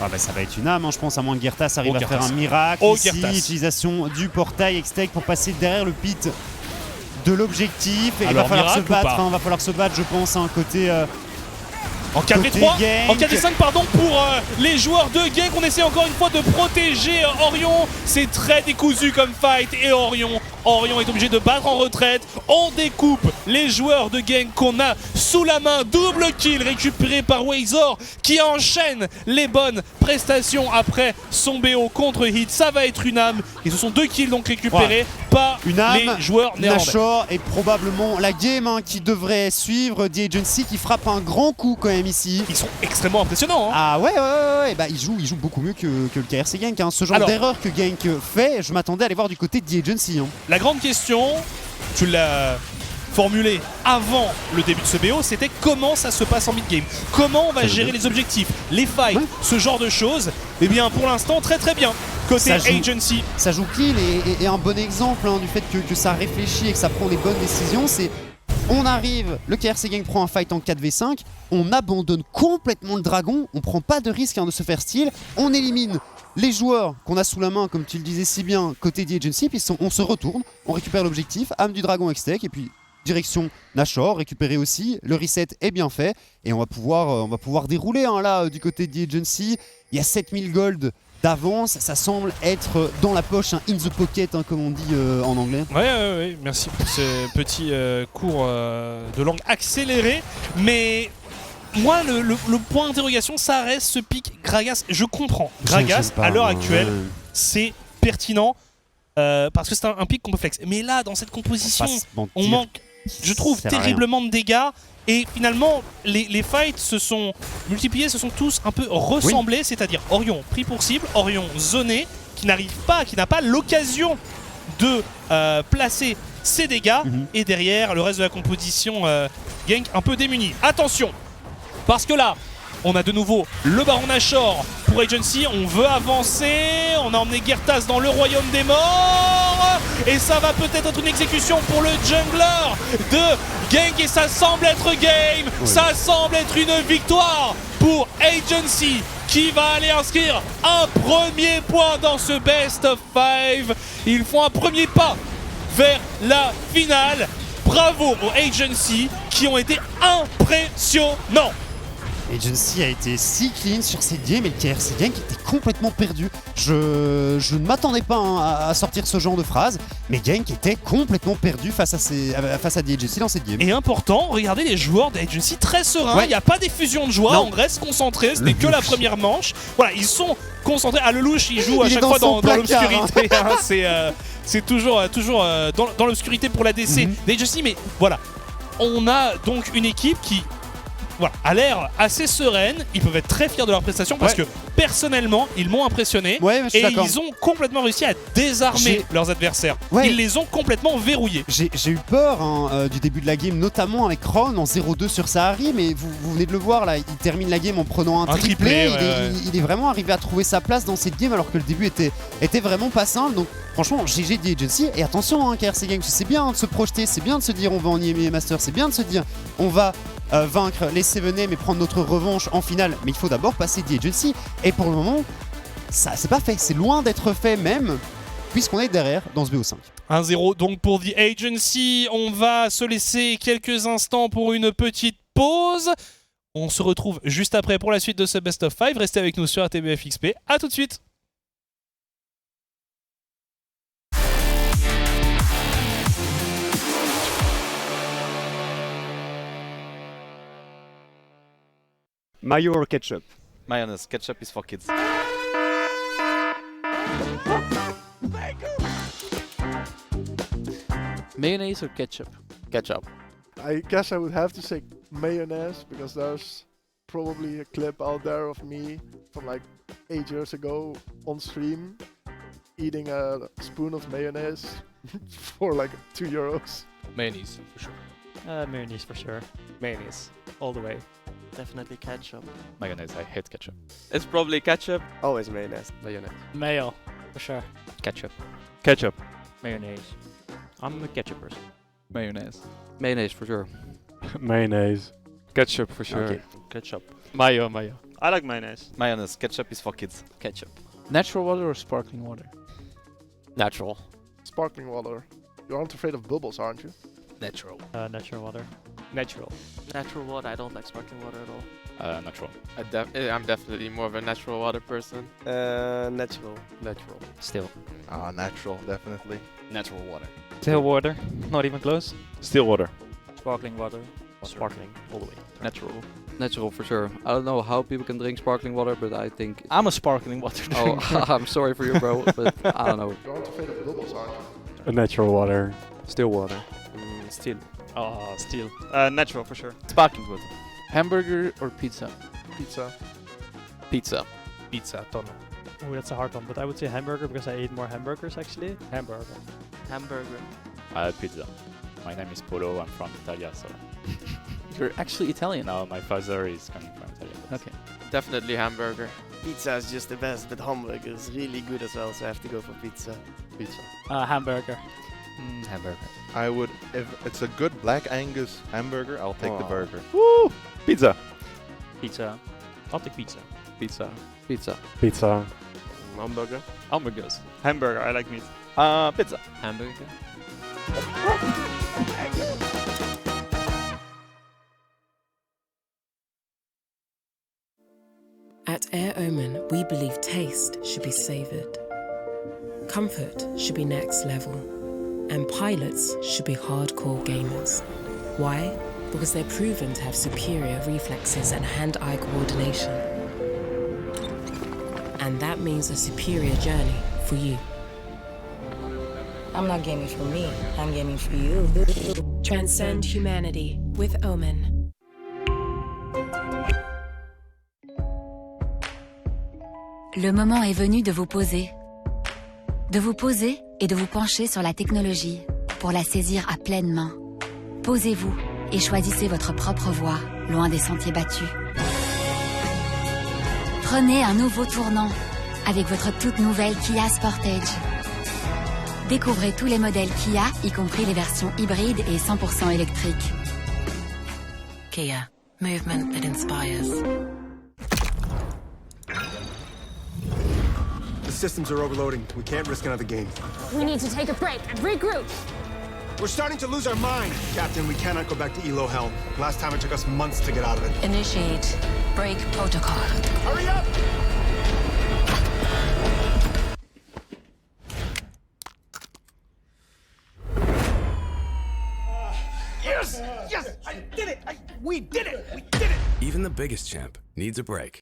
Ah bah ça va être une âme, hein, je pense, à moins que Gertas arrive à Gertas. faire un miracle. Ici, utilisation du portail Hextech pour passer derrière le pit de l'objectif et Alors, il va falloir se battre, hein, va falloir se battre je pense hein, côté en 4v3, en 4v5 pardon pour les joueurs de Genk. On essaie encore une fois de protéger Orion. C'est très décousu comme fight et Orion est obligé de battre en retraite. On découpe les joueurs de Genk qu'on a sous la main. Double kill récupéré par Wazor qui enchaîne les bonnes prestations après son BO contre Hit. Ça va être une âme et ce sont 2 kills donc récupérés. pas Une âme, les joueurs néerlandais. Nashor est probablement la game qui devrait suivre The Agency qui frappe un grand coup quand même ici. Ils sont extrêmement impressionnants. Hein. Ah ouais, bah, il joue beaucoup mieux que le KRC Genk. Hein. Ce genre d'erreur que Genk fait, je m'attendais à aller voir du côté de The Agency. Hein. La grande question, tu l'as formulée avant le début de ce BO, c'était comment ça se passe en mid-game. Comment on va gérer les objectifs, les fights, ce genre de choses. Eh bien pour l'instant très très bien. Côté Agency. Ça joue clean et un bon exemple du fait que ça réfléchit et que ça prend les bonnes décisions, c'est on arrive, le KRC Genk prend un fight en 4v5, on abandonne complètement le dragon, on prend pas de risque de se faire steal, on élimine les joueurs qu'on a sous la main, comme tu le disais si bien, côté The Agency, puis on se retourne, on récupère l'objectif, âme du dragon Hextech, et puis direction Nashor, récupérer aussi, le reset est bien fait, et on va pouvoir dérouler là du côté de The Agency. Il y a 7000 gold d'avance, ça semble être dans la poche, in the pocket comme on dit en anglais. Ouais, merci pour ces petits cours de langue accélérés, mais moi le point d'interrogation ça reste ce pic Gragas. Je comprends, Gragas à l'heure actuelle c'est pertinent parce que c'est un pic qu'on peut flex, mais là dans cette composition on manque, je trouve, terriblement de dégâts. Et finalement, les fights se sont multipliés, se sont tous un peu ressemblés, c'est-à-dire Orion pris pour cible, Orion zoné, qui n'a pas l'occasion de placer ses dégâts, et derrière, le reste de la composition Genk un peu démuni. Attention, parce que là, on a de nouveau le Baron Nashor pour Agency, on veut avancer, on a emmené Gertas dans le royaume des morts, et ça va peut-être être une exécution pour le jungler de Genk, et ça semble être game, ça semble être une victoire pour Agency qui va aller inscrire un premier point dans ce best of 5. Ils font un premier pas vers la finale. Bravo aux Agency qui ont été impressionnants. Agency a été si clean sur cette game et le KRC Genk était complètement perdu. Je ne m'attendais pas à sortir ce genre de phrase, mais Genk était complètement perdu face à The Agency dans cette game. Et important, regardez les joueurs d'Agency très sereins, il n'y a pas d'effusion de joie, on reste concentré, c'était que la première manche. Voilà, ils sont concentrés. Ah, le louche, il joue à chaque fois dans l'obscurité. C'est toujours dans l'obscurité pour la DC d'Agency, mais voilà. On a donc une équipe qui a l'air assez sereine, ils peuvent être très fiers de leur prestation parce que personnellement ils m'ont impressionné et ils ont complètement réussi à désarmer leurs adversaires. Ils les ont complètement verrouillés. J'ai eu peur du début de la game, notamment avec Ron en 0-2 sur Sahari, mais vous venez de le voir là, il termine la game en prenant un triplé. Il est vraiment arrivé à trouver sa place dans cette game alors que le début était vraiment pas simple. Donc franchement, GG The Agency, et attention KRC Genk, c'est bien de se projeter, c'est bien de se dire on va en IME Master, c'est bien de se dire on va vaincre les Seven mais prendre notre revanche en finale, mais il faut d'abord passer The Agency, et pour le moment ça c'est pas fait, c'est loin d'être fait même puisqu'on est derrière dans ce BO5. 1-0 donc pour The Agency. On va se laisser quelques instants pour une petite pause, on se retrouve juste après pour la suite de ce Best of 5. Restez avec nous sur RTBF XP, à tout de suite. Mayo or ketchup? Mayonnaise. Ketchup is for kids. Mayonnaise or ketchup? Ketchup. I guess I would have to say mayonnaise because there's probably a clip out there of me from like 8 years ago on stream eating a spoon of mayonnaise for like €2. Mayonnaise, for sure. Mayonnaise for sure. Mayonnaise, all the way. Definitely ketchup. Mayonnaise. I hate ketchup. It's probably ketchup. Always mayonnaise. Mayonnaise. Mayo, for sure. Ketchup. Ketchup. Mayonnaise. I'm a ketchup person. Mayonnaise. Mayonnaise, for sure. Mayonnaise. Ketchup for sure. Okay. Ketchup. Mayo. I like mayonnaise. Mayonnaise. Ketchup is for kids. Ketchup. Natural water or sparkling water? Natural. Sparkling water. You aren't afraid of bubbles, aren't you? Natural. Natural water. Natural. Natural water. I don't like sparkling water at all. Natural. I'm definitely more of a natural water person. Natural. Natural. Still. Natural, definitely. Natural water. Still water. Not even close. Still water. Sparkling water. Sparkling, all the way. Natural. Natural for sure. I don't know how people can drink sparkling water, but I think... I'm a sparkling water drinker. Oh, I'm sorry for you, bro, but I don't know. You aren't afraid of bubbles, aren't you? A natural water. Still water. Still. Oh, still. Natural for sure. Sparkling water. Hamburger or pizza? Pizza. Pizza. Pizza, tonno. Oh, that's a hard one, but I would say hamburger because I ate more hamburgers actually. Hamburger. Hamburger. Pizza. My name is Polo, I'm from Italy, so... You're actually Italian. No, my father is coming from Italy. Okay. Definitely hamburger. Pizza is just the best, but hamburger is really good as well, so I have to go for pizza. Pizza. Hamburger. Hamburger. I would, if it's a good Black Angus hamburger, I'll take the burger. Woo! Pizza. Pizza. I'll take pizza. Pizza. Pizza. Pizza. Hamburger. Hamburgers. Hamburger, I like meat. Pizza. Hamburger. At Air Omen, we believe taste should be savoured. Comfort should be next level. And pilots should be hardcore gamers. Why? Because they're proven to have superior reflexes and hand-eye coordination. And that means a superior journey for you. I'm not gaming for me, I'm gaming for you. Transcend humanity with Omen. Le moment est venu de vous poser. De vous poser et de vous pencher sur la technologie pour la saisir à pleine main. Posez-vous et choisissez votre propre voie, loin des sentiers battus. Prenez un nouveau tournant avec votre toute nouvelle Kia Sportage. Découvrez tous les modèles Kia, y compris les versions hybrides et 100% électriques. Kia, movement that inspires. The systems are overloading. We can't risk another game. We need to take a break and regroup. We're starting to lose our mind. Captain, we cannot go back to Elo Hell. Last time it took us months to get out of it. Initiate break protocol. Hurry up! Yes! Yes! I did it! We did it! We did it! Even the biggest champ needs a break.